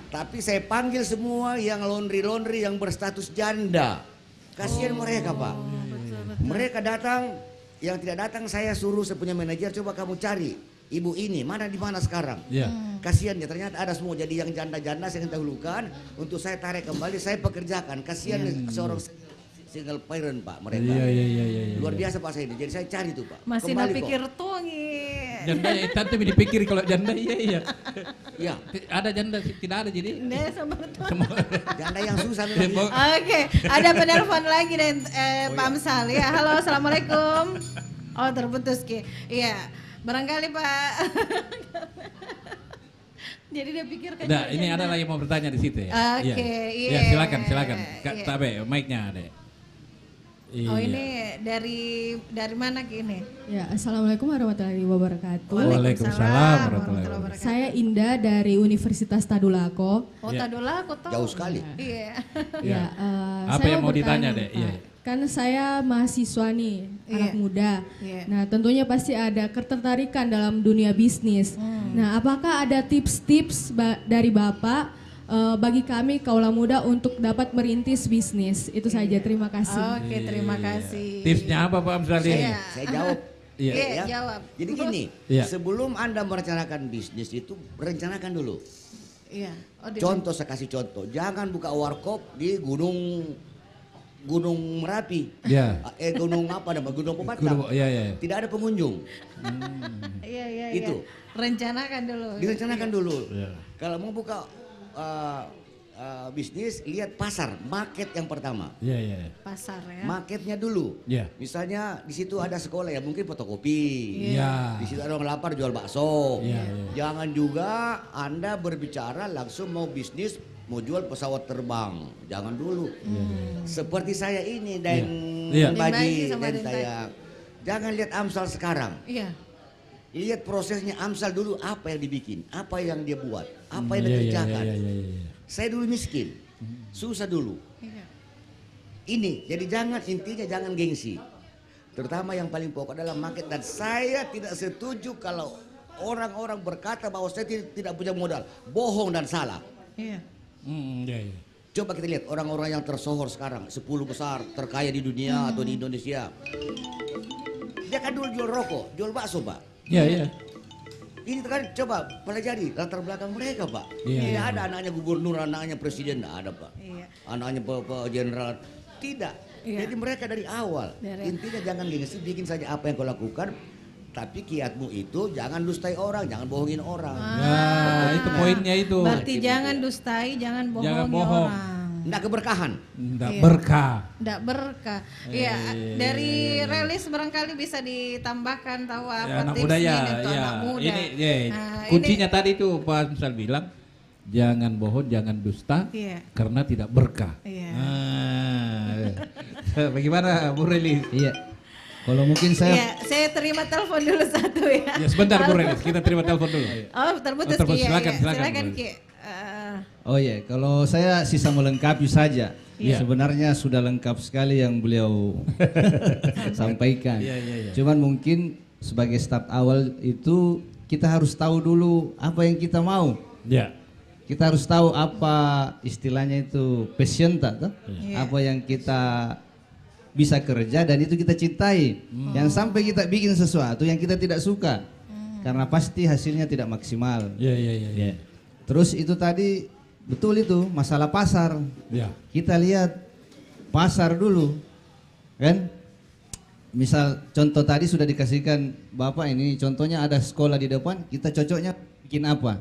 tapi saya panggil semua yang laundry yang berstatus janda. Kasihan mereka Pak. Mereka datang, yang tidak datang saya suruh, saya punya manajer, coba kamu cari ibu ini di mana sekarang. Kasihan ya, ternyata ada semua. Jadi yang janda-janda saya dahulukan untuk saya tarik kembali, saya pekerjakan. Kasihan seorang single parent Pak mereka. Iya. Luar biasa Pak saya ini. Jadi saya cari tuh Pak. Masih pikir tuangi. Janda itu dipikir kalau janda iya. Iya. Ada janda tidak ada jadi. Janda yang susah. Oke, ada penelpon lagi dan Pak Hamzah ya. Halo, assalamualaikum. Oh terputus Ki. Iya, barangkali Pak. Jadi dia pikir kan. Nah, ini ada lagi mau bertanya di situ ya. Oke, iya. Ya, silakan. Tapi mic-nya ada. Oh ini dari mana ini? Ya, assalamualaikum warahmatullahi wabarakatuh. Waalaikumsalam warahmatullahi wabarakatuh. Saya Indah dari Universitas Tadulako. Oh Tadulako tahu. Jauh sekali. Iya. Apa yang mau ditanya deh? Kan saya mahasiswa nih, anak muda. Nah tentunya pasti ada ketertarikan dalam dunia bisnis. Nah apakah ada tips-tips dari Bapak bagi kami kaula muda untuk dapat merintis bisnis. Itu saja, terima kasih. Oke, terima kasih. Tipsnya apa Pak Amsal ini? Saya jawab. Iya, jawab. Jadi gini, sebelum Anda merencanakan bisnis itu rencanakan dulu. Iya. Contoh, saya kasih contoh. Jangan buka warkop di Gunung Merapi. Gunung apa namanya? Gunung Pematang. Tidak ada pengunjung. Iya. Itu. Rencanakan dulu. Direncanakan dulu. Kalau mau buka bisnis, lihat pasar, market yang pertama. Pasar ya. Marketnya dulu. Misalnya di situ ada sekolah ya, mungkin fotokopi. Di situ ada orang lapar jual bakso. Jangan juga Anda berbicara langsung mau bisnis, mau jual pesawat terbang. Jangan dulu. Seperti saya ini dan Baji dan saya. Jangan lihat Amsal sekarang. Lihat prosesnya Amsal dulu, apa yang dibikin, apa yang dia buat, apa yang dia kerjakan. Saya dulu miskin, susah dulu. Ini, jadi intinya jangan gengsi. Terutama yang paling pokok adalah market. Dan saya tidak setuju kalau orang-orang berkata bahwa saya tidak punya modal. Bohong dan salah. Coba kita lihat orang-orang yang tersohor sekarang, 10 besar terkaya di dunia atau di Indonesia. Dia kan dulu jual rokok, jual bakso Pak. Ini kan coba pelajari latar belakang mereka Pak. Tidak ada anaknya gubernur, anaknya presiden, tidak ada Pak. Anaknya jenderal, tidak. Jadi mereka dari awal. Intinya jangan gengsi, bikin saja apa yang kau lakukan. Tapi kiatmu itu jangan dustai orang, jangan bohongin orang. Itu poinnya itu. Berarti jangan dustai, jangan bohongin orang. Nggak keberkahan. Nggak berkah. Nggak berkah. Iya, dari Relis barangkali bisa ditambahkan tahu apa tipsnya untuk anak muda. Kuncinya tadi itu Pak Amsal bilang, jangan bohong, jangan dusta, karena tidak berkah. Bagaimana Bu Relis? Kalau mungkin saya terima telepon dulu satu ya. Sebentar Bu Relis, kita terima telepon dulu. Terputus Ki. Silakan Ki. Kalau saya sisa melengkapi saja. Sebenarnya sudah lengkap sekali yang beliau sampaikan. Cuman mungkin sebagai start awal itu kita harus tahu dulu apa yang kita mau. Kita harus tahu apa istilahnya itu passion apa yang kita bisa kerja dan itu kita cintai. Yang sampai kita bikin sesuatu yang kita tidak suka. Karena pasti hasilnya tidak maksimal. Terus itu tadi betul itu masalah pasar. Kita lihat pasar dulu, kan? Misal contoh tadi sudah dikasihkan Bapak ini, contohnya ada sekolah di depan, kita cocoknya bikin apa?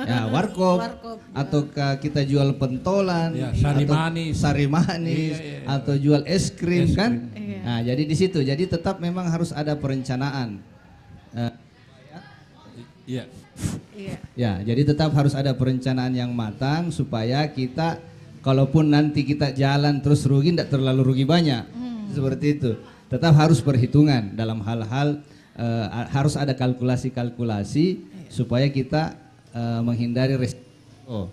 Ya warkop, ataukah kita jual pentolan, sari manis, atau jual es krim kan? Nah jadi di situ, jadi tetap memang harus ada perencanaan. Ya, jadi tetap harus ada perencanaan yang matang supaya kita, kalaupun nanti kita jalan terus rugi, tidak terlalu rugi banyak, seperti itu. Tetap harus perhitungan dalam hal-hal, harus ada kalkulasi-kalkulasi supaya kita menghindari resiko,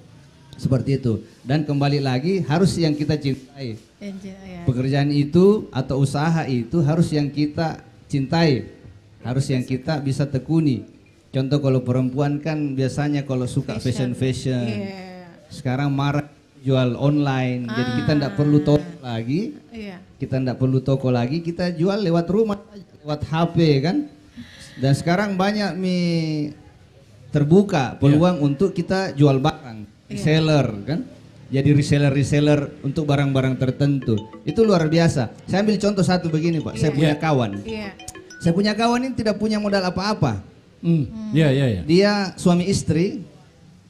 seperti itu. Dan kembali lagi harus yang kita cintai. Pekerjaan itu atau usaha itu harus yang kita cintai, harus yang kita bisa tekuni. Contoh kalau perempuan kan biasanya kalau suka fashion, sekarang marah jual online, jadi kita tidak perlu toko lagi, kita jual lewat rumah, lewat HP kan. Dan sekarang banyak terbuka peluang untuk kita jual barang, reseller kan. Jadi reseller untuk barang-barang tertentu, itu luar biasa. Saya ambil contoh satu begini Pak, saya punya kawan, saya punya kawan ini tidak punya modal apa-apa. Dia suami istri,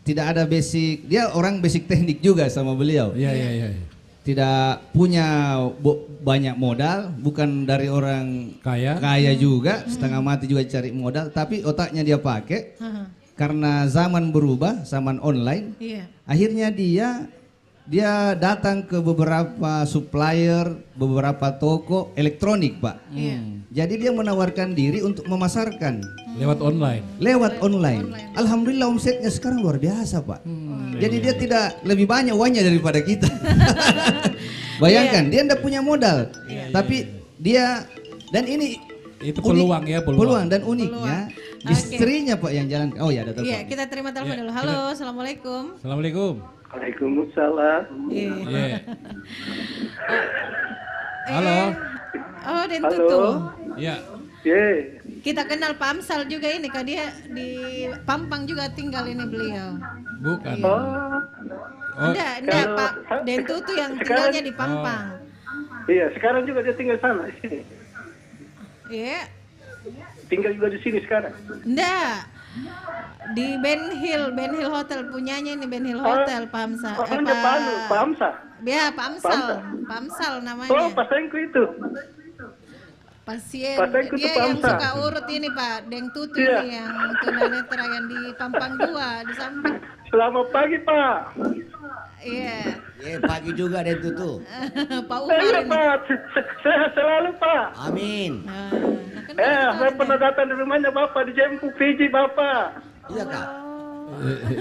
tidak ada basic, dia orang basic teknik juga sama beliau. Tidak punya banyak modal, bukan dari orang kaya juga, setengah mati juga cari modal, tapi otaknya dia pakai. Karena zaman berubah, zaman online, akhirnya dia datang ke beberapa supplier, beberapa toko elektronik Pak. Jadi dia menawarkan diri untuk memasarkan lewat online. Alhamdulillah omsetnya sekarang luar biasa Pak. Jadi dia tidak lebih banyak uangnya daripada kita. Bayangkan dia tidak punya modal, tapi dia, dan ini itu peluang ya, peluang dan uniknya istrinya Pak yang jalan. Oh ya ada telepon. Kita terima telepon dulu. Halo, assalamualaikum. Assalamualaikum. Waalaikumsalam. Halo. Oh, Den Tutu. Iya. Kita kenal Pak Amsal juga ini, Kak, dia di Pampang juga tinggal ini beliau. Bukan. Enggak, Pak Den Tutu yang tinggalnya di Pampang. Iya, sekarang juga dia tinggal sana. Iya. Tinggal juga di sini sekarang. Enggak. Di Ben Hill Hotel punyanya ini, Ben Hill Hotel, Pak Amsal. Pak Amsal. Ya, Pak Amsal namanya. Oh, pasengku itu. Pasien dia yang suka urut ini Pak Deng Tutu ini yang tunanetra yang di Pampang 2 di samping. Selamat pagi Pak. Iya. Pagi juga Deng Tutu. Pak Umar ini. Pak, sehat selalu Pak. Amin. Saya pernah datang di rumahnya Bapak di Jempu Fiji Bapak. Iya Kak.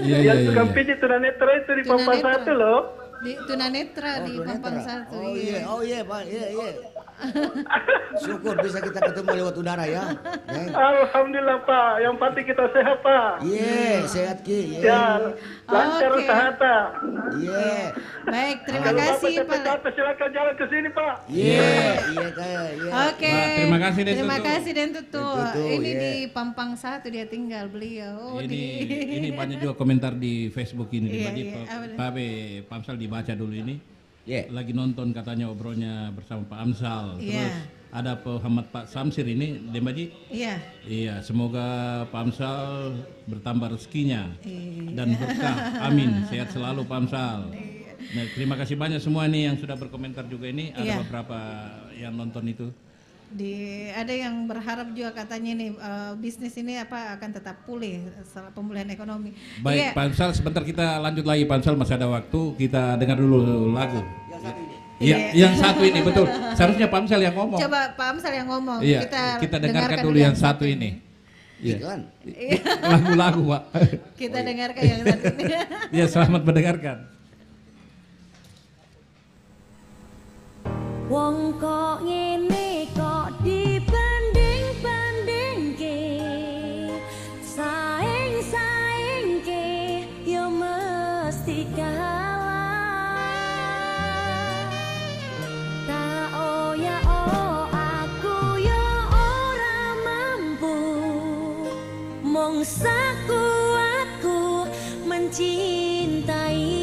Yang tukang Fiji tunanetra itu di Pampang 1 loh. Di tunanetra di Pampang 1. Oh iya Pak, iya. Syukur bisa kita ketemu lewat udara ya. Alhamdulillah Pak, yang pasti kita sehat Pak. Sehat Ki. Ya, lancar usaha. Baik, terima kasih Pak. Silakan jalan ke sini Pak. Oke. Terima kasih Den Tutu. Ini di Pampang 1 dia tinggal beliau. Ini banyak juga komentar di Facebook ini. Pak Amsal dibaca dulu ini. Lagi nonton katanya obrolnya bersama Pak Amsal. Terus ada Muhammad Pak Samsir ini, Dembaji. Iya, semoga Pak Amsal bertambah rezekinya dan berkah. Amin. Sehat selalu Pak Amsal. Nah, terima kasih banyak semua nih yang sudah berkomentar juga ini. Ada beberapa yang nonton itu. Ada yang berharap juga katanya nih bisnis ini akan tetap pulih setelah pemulihan ekonomi. Baik, Pak Amsal, sebentar kita lanjut lagi. Pak Amsal masih ada waktu, kita dengar dulu lagu. Yang satu ini betul. Seharusnya Pak Amsal yang ngomong. Coba Pak Amsal yang ngomong. Iya, kita dengarkan dulu yang satu ini. Lagu-lagu Pak. Kita dengarkan yang satu ini. Ya, selamat mendengarkan. Wong kok ngene kok dibanding-bandingke, saing-saingke yo mesti kalah. Tak aku yo ora mampu, mung sakuatku mencintai.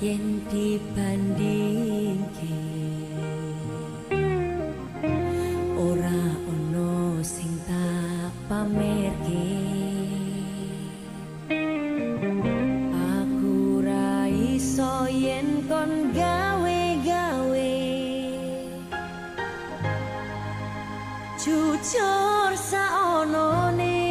Yen dibandingke ora ono sing tak pamerke, aku ra iso yen kon gawe-gawe, jujur saonone.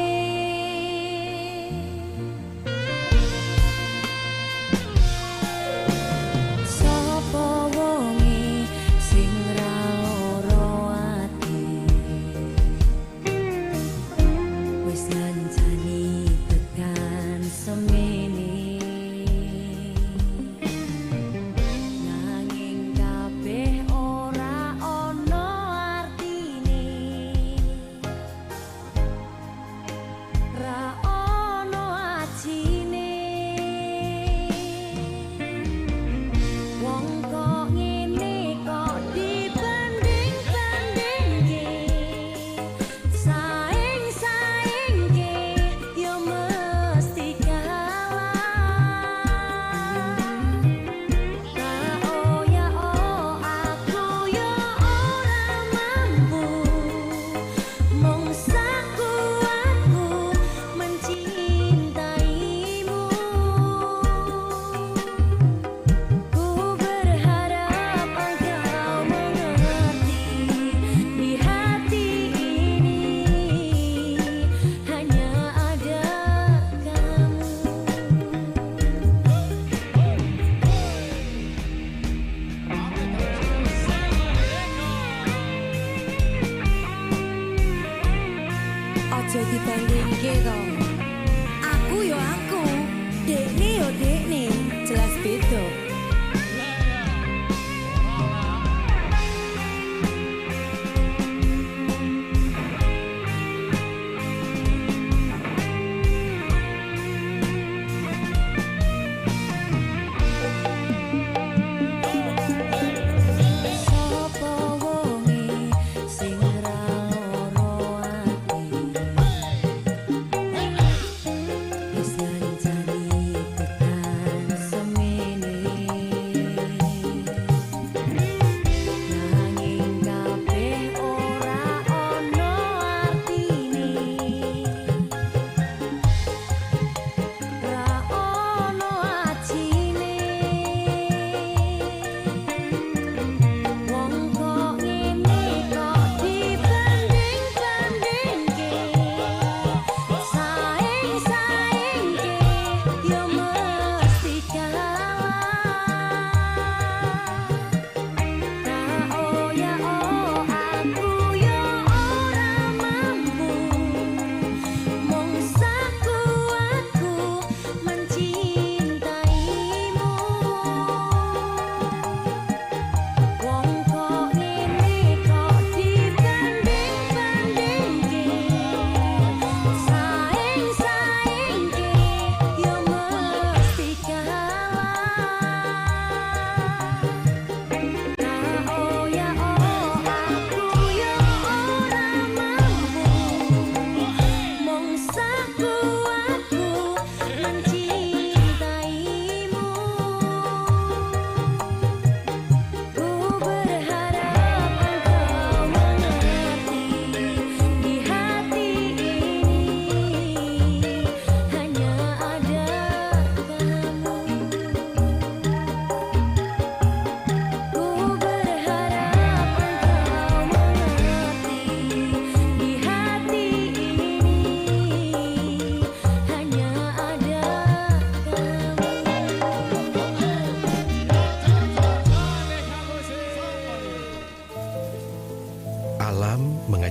Wis ngancani standing gitu. Aku yo aku, dekne yo dekne, jelas beda.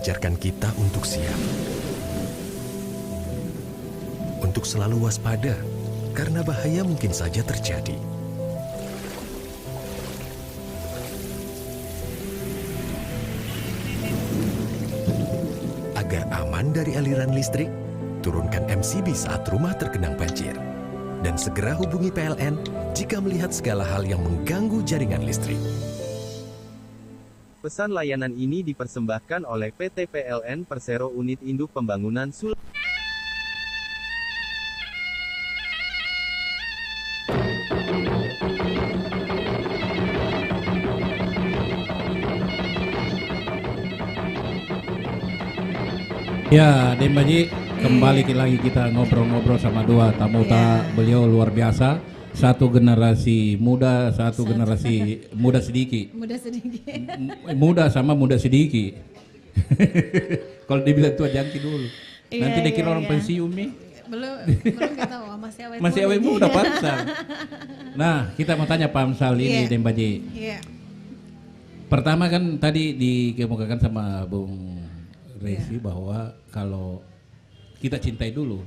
mengajarkan kita untuk siap. Untuk selalu waspada, karena bahaya mungkin saja terjadi. Agar aman dari aliran listrik, turunkan MCB saat rumah tergenang banjir. Dan segera hubungi PLN jika melihat segala hal yang mengganggu jaringan listrik. Pesan layanan ini dipersembahkan oleh PT PLN Persero Unit Induk Pembangunan Sulawesi. Ya, Den Baji, kembali lagi kita ngobrol-ngobrol sama dua tamu beliau luar biasa. Satu generasi muda, satu generasi muda sedikit. Muda sedikit. Muda sama muda sedikit. Kalau dibilang tua jangki dulu. Nanti dikira orang pensiun nih. Belum nggak tahu, masih awet muda Pamsal. Nah, kita mau tanya Pamsal ini Den Baji. Pertama kan tadi dikemukakan sama Bung Resi bahwa kalau kita cintai dulu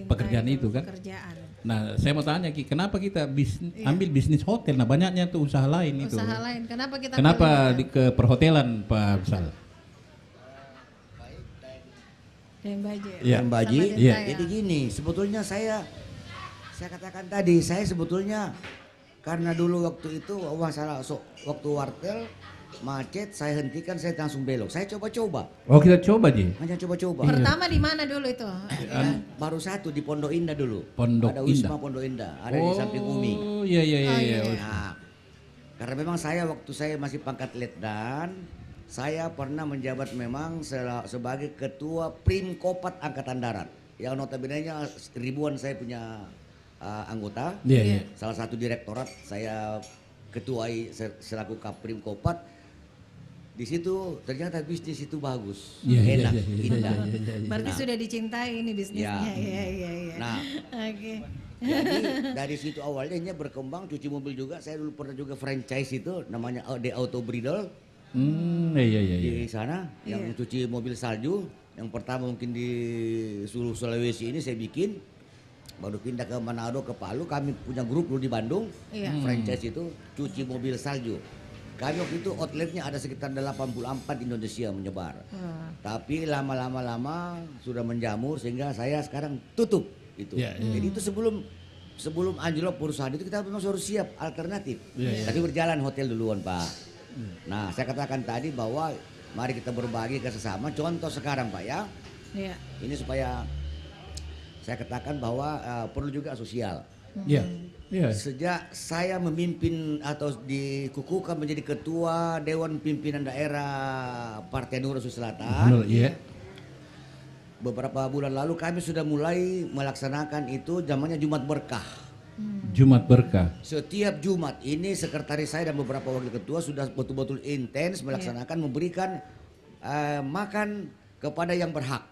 pekerjaan itu kan. Nah, saya mau tanya Ki, kenapa kita ambil bisnis hotel? Nah, banyaknya tuh usaha lain itu. Usaha lain. Kenapa kita ke perhotelan Pak Sal? Den Baji. Ya. Den Baji. Ya. Jadi gini, sebetulnya saya katakan tadi, saya sebetulnya karena dulu waktu itu masalah waktu wartel macet, saya hentikan, saya langsung belok. Saya coba-coba. Oh, kita coba Ji. Hanya coba-coba. Pertama di mana dulu itu? Baru satu di Pondok Indah dulu. Ada Wisma Pondok Indah, ada di samping Umi. Oh iya. Nah, karena memang waktu saya masih pangkat letnan, saya pernah menjabat memang sebagai ketua Primkopat Angkatan Darat. Yang notabene-nya ribuan saya punya anggota. Salah satu direktorat saya ketuai selaku Kaprimkopat. Di situ ternyata bisnis itu bagus, enak, indah. Berarti sudah dicintai ini bisnisnya. Iya. Nah, jadi dari situ awalnya berkembang cuci mobil juga. Saya dulu pernah juga franchise itu namanya The Auto Bridal. Di sana yang cuci mobil salju. Yang pertama mungkin di seluruh Sulawesi ini saya bikin, baru pindah ke Manado, ke Palu. Kami punya grup dulu di Bandung, franchise itu cuci mobil salju. Kami waktu itu outletnya ada sekitar 84 Indonesia menyebar. Tapi lama-lama sudah menjamur sehingga saya sekarang tutup itu. Jadi itu sebelum anjlok perusahaan itu kita memang harus siap alternatif. Tapi berjalan hotel duluan Pak. Nah saya katakan tadi bahwa mari kita berbagi ke sesama. Contoh sekarang Pak ya. Ini supaya saya katakan bahwa perlu juga sosial. Sejak saya memimpin atau dikukuhkan menjadi ketua Dewan Pimpinan Daerah Partai Hanura Sulawesi Selatan, beberapa bulan lalu kami sudah mulai melaksanakan itu namanya Jumat Berkah. Jumat Berkah. Setiap Jumat ini sekretaris saya dan beberapa wakil ketua sudah betul-betul intens melaksanakan memberikan makan kepada yang berhak.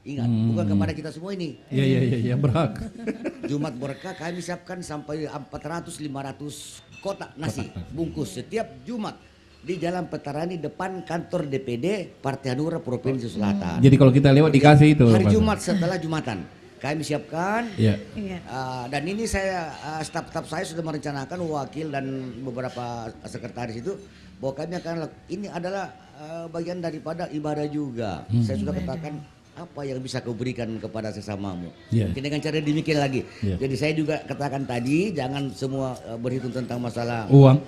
Ingat, bukan kepada kita semua ini. Iya, berhak. Jumat Berkah kami siapkan sampai 400-500 kotak nasi bungkus setiap Jumat di Jalan Petarani depan kantor DPD Partai Hanura Provinsi Selatan. Jadi kalau kita lewat dikasih itu. Hari Jumat setelah Jumatan kami siapkan. Dan ini saya staf-staf saya sudah merencanakan wakil dan beberapa sekretaris itu bahwa kami akan ini adalah bagian daripada ibadah juga. Saya sudah katakan apa yang bisa kau berikan kepada sesamamu. Mungkin dengan cara demikian lagi. Jadi saya juga katakan tadi jangan semua berhitung tentang masalah uang,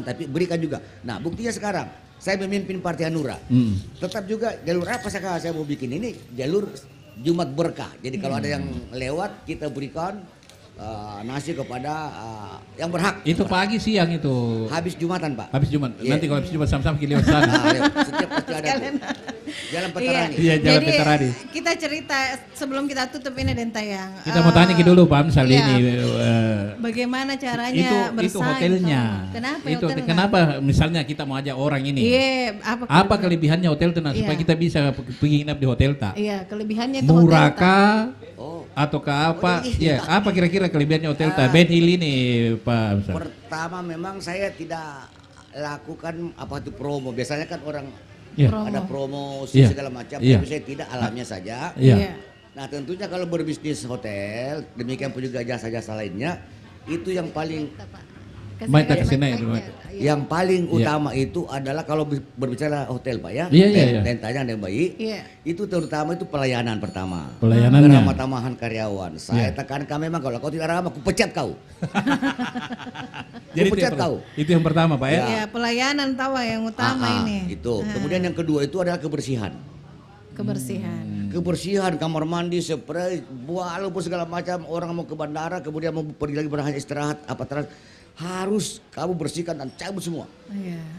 tapi berikan juga. Nah buktinya sekarang saya memimpin Partai Hanura. Tetap juga jalur apa saya mau bikin ini jalur Jumat Berkah. Jadi kalau ada yang lewat kita berikan nasi kepada yang berhak. Itu pagi siang itu. Habis Jumatan Pak. Habis Jumat. Nanti kalau habis Jumat sama-sama kita lewat sana. Setiap pasti ada. Jalan Petarani. Iya, Jalan Petarani. Kita cerita sebelum kita tutup ini Denta yang. Kita mau tanya dulu Pak Amsal ini. Bagaimana caranya bersaing? Itu hotelnya. Kenapa itu hotelnya? Kenapa misalnya kita mau ajak orang ini? Iya. Apa kelebihannya hotel tenang supaya kita bisa pergi nginap di hotel tak? Iya, kelebihannya itu murah hotel kah? Ataukah apa? Ya, apa kira-kira kelebihannya hotel tak? Ben Hill ini Pak Amsal. Pertama memang saya tidak lakukan apa itu promo. Biasanya kan orang ada promosi segala macam, tapi saya tidak alamnya saja. Nah tentunya kalau berbisnis hotel, demikian pun juga jasa-jasa lainnya, itu yang paling yang paling utama itu adalah kalau berbicara hotel Pak ya, tentanya yang baik, itu terutama itu pelayanan pertama. Pelayanannya. Keramah-tamahan karyawan. Saya tekankan memang kalau kau tidak ramah, aku pecat kau. Jadi itu yang pertama Pak ya? Iya, pelayanan tawa yang utama ini. Itu. Kemudian yang kedua itu adalah kebersihan. Kebersihan kamar mandi, spray, walaupun segala macam orang mau ke bandara, kemudian mau pergi lagi berhanya istirahat, harus kamu bersihkan dan cabut semua.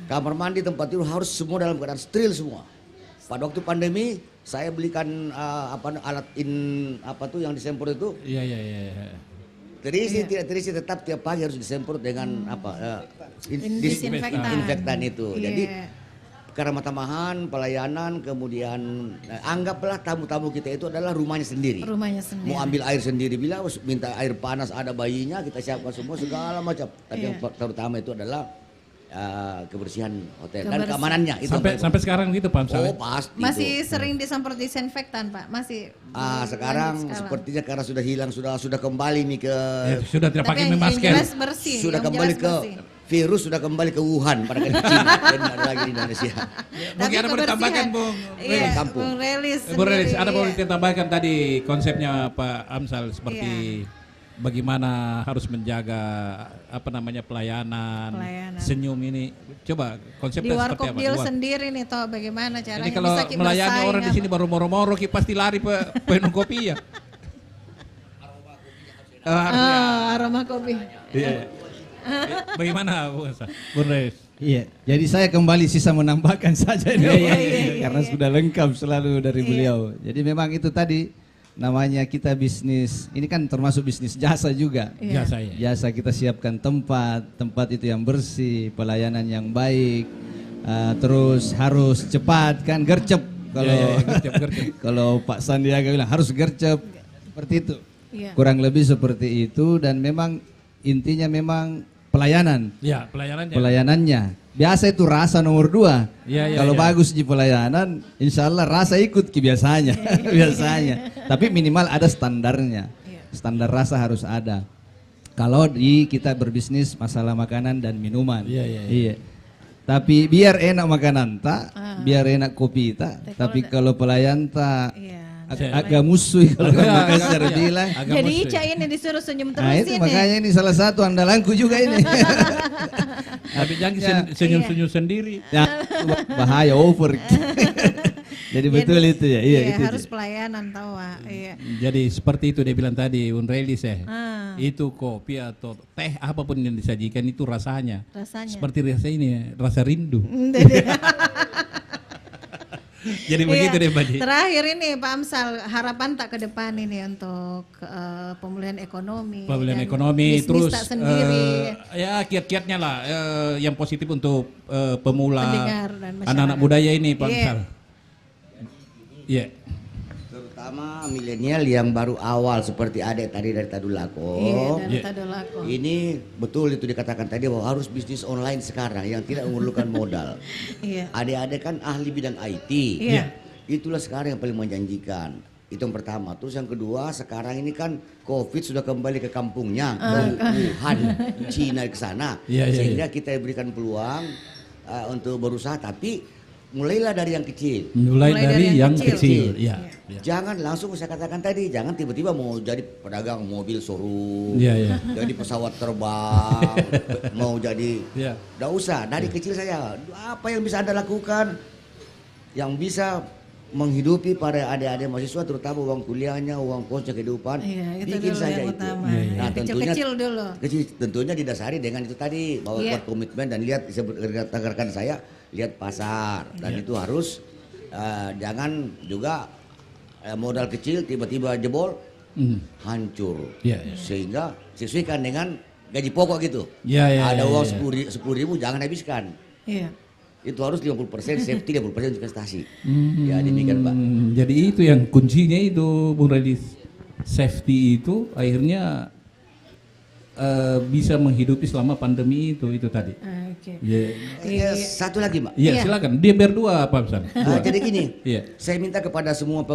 Kamar mandi, tempat tidur harus semua dalam keadaan steril semua. Pada waktu pandemi saya belikan alat yang disemprot itu. Terisi tidak terisi tetap tiap pagi harus disemprot dengan disinfektan itu. Jadi keramah-tamahan, pelayanan, kemudian anggaplah tamu-tamu kita itu adalah rumahnya sendiri. Mau ambil air sendiri, bila minta air panas ada bayinya kita siapkan semua segala macam. Tapi yang terutama itu adalah kebersihan hotel dan keamanannya itu. Sampai sekarang gitu Pak Amsal. Pasti. Masih sering disemprot disinfektan Pak? Masih. Sekarang sepertinya karena sudah hilang, sudah kembali nih ke. Sudah tidak pakai masker. Sudah kembali ke virus, sudah kembali ke Wuhan pada kali Cina dan ada lagi di Indonesia. Mungkin ada boleh tambahkan Bung. Bung Relis. Ada boleh ditambahkan tadi konsepnya Pak Amsal seperti bagaimana harus menjaga pelayanan, senyum ini. Coba konsepnya di seperti apa? Di Warkop sendiri nih toh bagaimana caranya kalau bisa melayani orang di sini baru moro-moro pasti lari penuh kopi ya. Aroma kopi. Iya. Bagaimana Bu Relis? Iya, jadi saya kembali sisa menambahkan saja ini karena sudah lengkap selalu dari beliau. Jadi memang itu tadi namanya kita bisnis, ini kan termasuk bisnis jasa juga. Jasa kita siapkan tempat itu yang bersih, pelayanan yang baik, terus harus cepat kan, gercep. Kalau Pak Sandiaga bilang harus gercep, seperti itu. Kurang lebih seperti itu dan memang intinya memang pelayanan. Pelayanannya. biasa itu rasa nomor 2. Kalau bagus di pelayanan, insya Allah rasa ikut ke biasanya. Biasanya. Tapi minimal ada standarnya. Standar rasa harus ada. Kalau kita berbisnis masalah makanan dan minuman. Iya. Tapi biar enak makanan biar enak kopi tapi kalau pelayan agak musuh kalau Makassar bilang. Jadi Ica ini disuruh senyum terus itu makanya ini salah satu andalanku juga ini. Tapi jangan senyum-senyum sendiri. Ya, bahaya over. Jadi betul itu ya. Iya, itu harus pelayanan tahu. Iya. Jadi seperti itu dia bilang tadi Unrelis itu kopi atau teh apapun yang disajikan itu rasanya. Seperti rasa ini rasa rindu. Jadi begitu deh Pak Ji. Terakhir ini Pak Amsal, harapan tak ke depan ini untuk pemulihan ekonomi. Pemulihan ekonomi terus sendiri. Ya kiat-kiatnya lah yang positif untuk pemula anak-anak budaya ini Pak Amsal. Iya. Terutama milenial yang baru awal seperti adek tadi dari Tadulako. Ini betul itu dikatakan tadi bahwa harus bisnis online sekarang yang tidak memerlukan modal. Adik-adik kan ahli bidang IT. Itulah sekarang yang paling menjanjikan. Itu yang pertama. Terus yang kedua, sekarang ini kan COVID sudah kembali ke kampungnya, ke Wuhan, Cina ke sana. Sehingga kita berikan peluang untuk berusaha, tapi mulailah dari yang kecil. Mulai dari yang kecil. Jangan langsung saya katakan tadi, jangan tiba-tiba mau jadi pedagang mobil showroom, jadi pesawat terbang, mau jadi, nggak usah. Dari kecil saya, apa yang bisa Anda lakukan, yang bisa menghidupi para adik-adik mahasiswa, terutama uang kuliahnya, uang kosnya kehidupan, bikin saja itu. Nah, kecil-kecil dulu. Tentunya didasari dengan itu tadi, bahwa buat komitmen dan lihat rekan saya. Lihat pasar dan itu harus jangan juga modal kecil tiba-tiba jebol hancur sehingga sesuaikan dengan gaji pokok gitu. Ada uang 10.000 jangan habiskan. Itu harus 50% safety, 50% investasi. Ya demikian Pak. Jadi itu yang kuncinya itu Bung Radis, safety itu akhirnya bisa menghidupi selama pandemi itu tadi. Satu lagi Mbak. Iya silakan. Dia berdua apa Pak? Jadi gini, saya minta kepada semua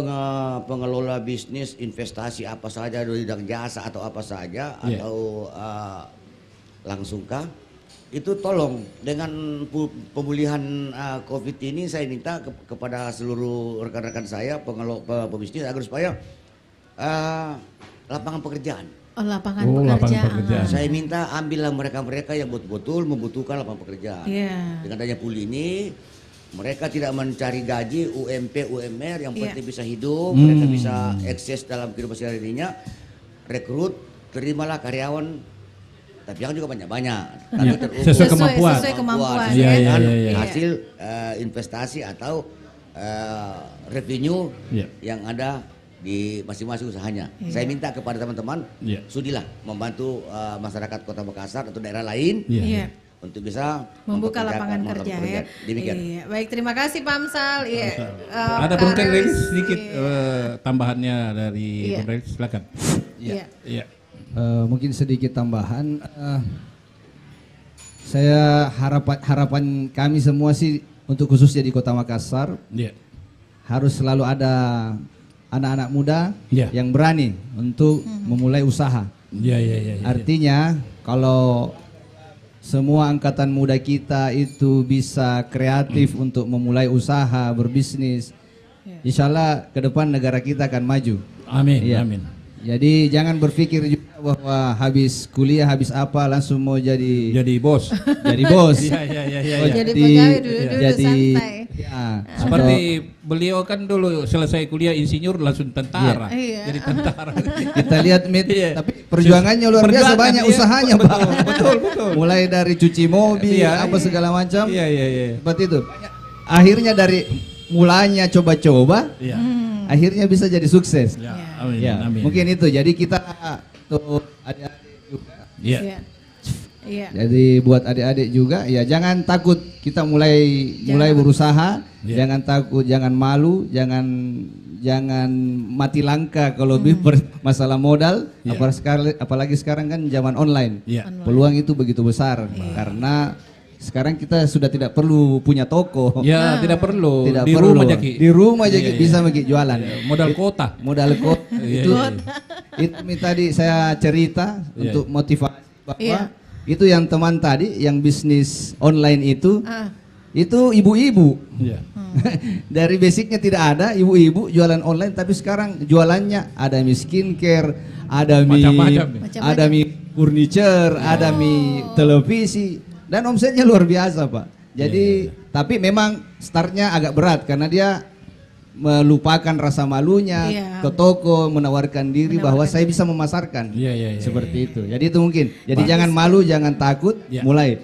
pengelola bisnis, investasi apa saja, bidang jasa atau apa saja atau langsungkah, itu tolong dengan pemulihan COVID ini saya minta kepada seluruh rekan-rekan saya pebisnis agar supaya lapangan pekerjaan. Lapangan pekerjaan. Saya minta ambillah mereka-mereka yang betul-betul membutuhkan lapangan pekerjaan. Dengan adanya puli ini, mereka tidak mencari gaji UMP, UMR, yang penting bisa hidup, mereka bisa akses dalam kehidupan sehari-harinya, rekrut, terimalah karyawan, tapi yang juga banyak-banyak. Sesuai kemampuan. Hasil investasi atau revenue yang ada di masing-masing usahanya. Saya minta kepada teman-teman sudilah membantu masyarakat Kota Makassar atau daerah lain untuk bisa membuka lapangan kerja. Demikian. Baik, terima kasih Pak Amsal. Ada Bung Radis sedikit tambahannya dari Bung Radis, silakan. Mungkin sedikit tambahan. Saya harapan kami semua sih untuk khususnya di Kota Makassar harus selalu ada anak-anak muda yang berani untuk memulai usaha. Artinya kalau semua angkatan muda kita itu bisa kreatif untuk memulai usaha, berbisnis, insya Allah ke depan negara kita akan maju. Amin. Amin. Jadi jangan berpikir juga bahwa habis kuliah, habis apa langsung mau jadi bos. Jadi bos. Jadi pegawai dulu santai. Seperti beliau kan dulu selesai kuliah insinyur langsung tentara. Jadi tentara. Kita lihat tapi perjuangannya luar biasa, banyak usahanya, Pak. Betul. Mulai dari cuci mobil, apa segala macam. Seperti itu. Akhirnya dari mulanya coba-coba, akhirnya bisa jadi sukses. Amin. Mungkin itu. Jadi kita tuh adik-adik juga. Jadi buat adik-adik juga, jangan takut kita mulai berusaha, jangan takut, jangan malu, jangan mati langkah kalau masalah modal. Apalagi sekarang kan zaman online. Peluang itu begitu besar karena sekarang kita sudah tidak perlu punya toko. Ya, tidak perlu. Tidak di perlu. rumah aja Ki. Di rumah aja Ki, bisa Ki jualan. Modal kota. Modal kota. itu tadi saya cerita untuk motivasi bahwa itu yang teman tadi yang bisnis online itu ibu-ibu. Dari basicnya tidak ada, ibu-ibu jualan online, tapi sekarang jualannya ada mie skincare, ada mie furniture, ada mie televisi, dan omsetnya luar biasa Pak. Jadi tapi memang startnya agak berat karena dia melupakan rasa malunya ke toko, menawarkan diri bahwa saya bisa memasarkan seperti itu. Jadi itu mungkin. Jadi jangan malu, jangan takut, mulai.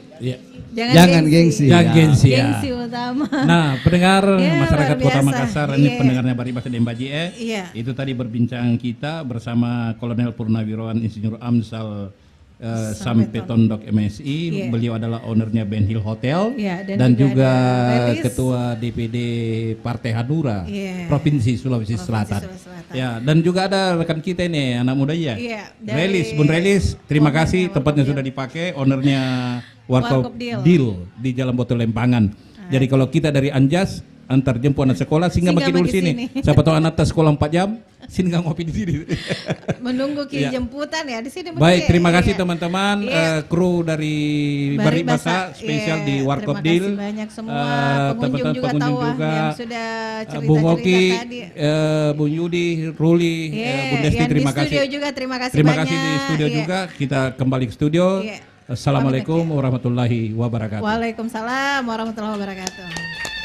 Jangan gengsi. Jangan gengsi. Gengsi utama. Nah, pendengar masyarakat Kota Makassar, ini pendengarnya Baribasa Dembaji itu tadi berbincang kita bersama Kolonel Purnawirawan Insinyur Amsal Sampai Tondok MSI. Beliau adalah ownernya Ben Hill Hotel dan juga ketua DPD Partai Hanura Provinsi Sulawesi Selatan. Ya, dan juga ada rekan kita ini anak muda Relis, Bun Relis, terima kasih tempatnya sudah dipakai, ownernya Warkop Deal di Jalan Botol Lempangan. Jadi kalau kita dari Anjas antar jemput anak sekolah singgah makin dulu sini. Siapa tahu anak sekolah 4 jam, sini nggak ngopi di sini. Menunggu jemputan ya di sini. Baik, terima kasih teman-teman kru dari Baribasa spesial di Warkop Deal. Terima kasih banyak semua pengunjung juga yang sudah Bung Oki, tadi. Bung Yudi, Ruli, Bung Desti, terima kasih. Terima kasih banyak. Kasih di studio juga. Kita kembali ke studio. Assalamualaikum warahmatullahi wabarakatuh. Waalaikumsalam warahmatullahi wabarakatuh.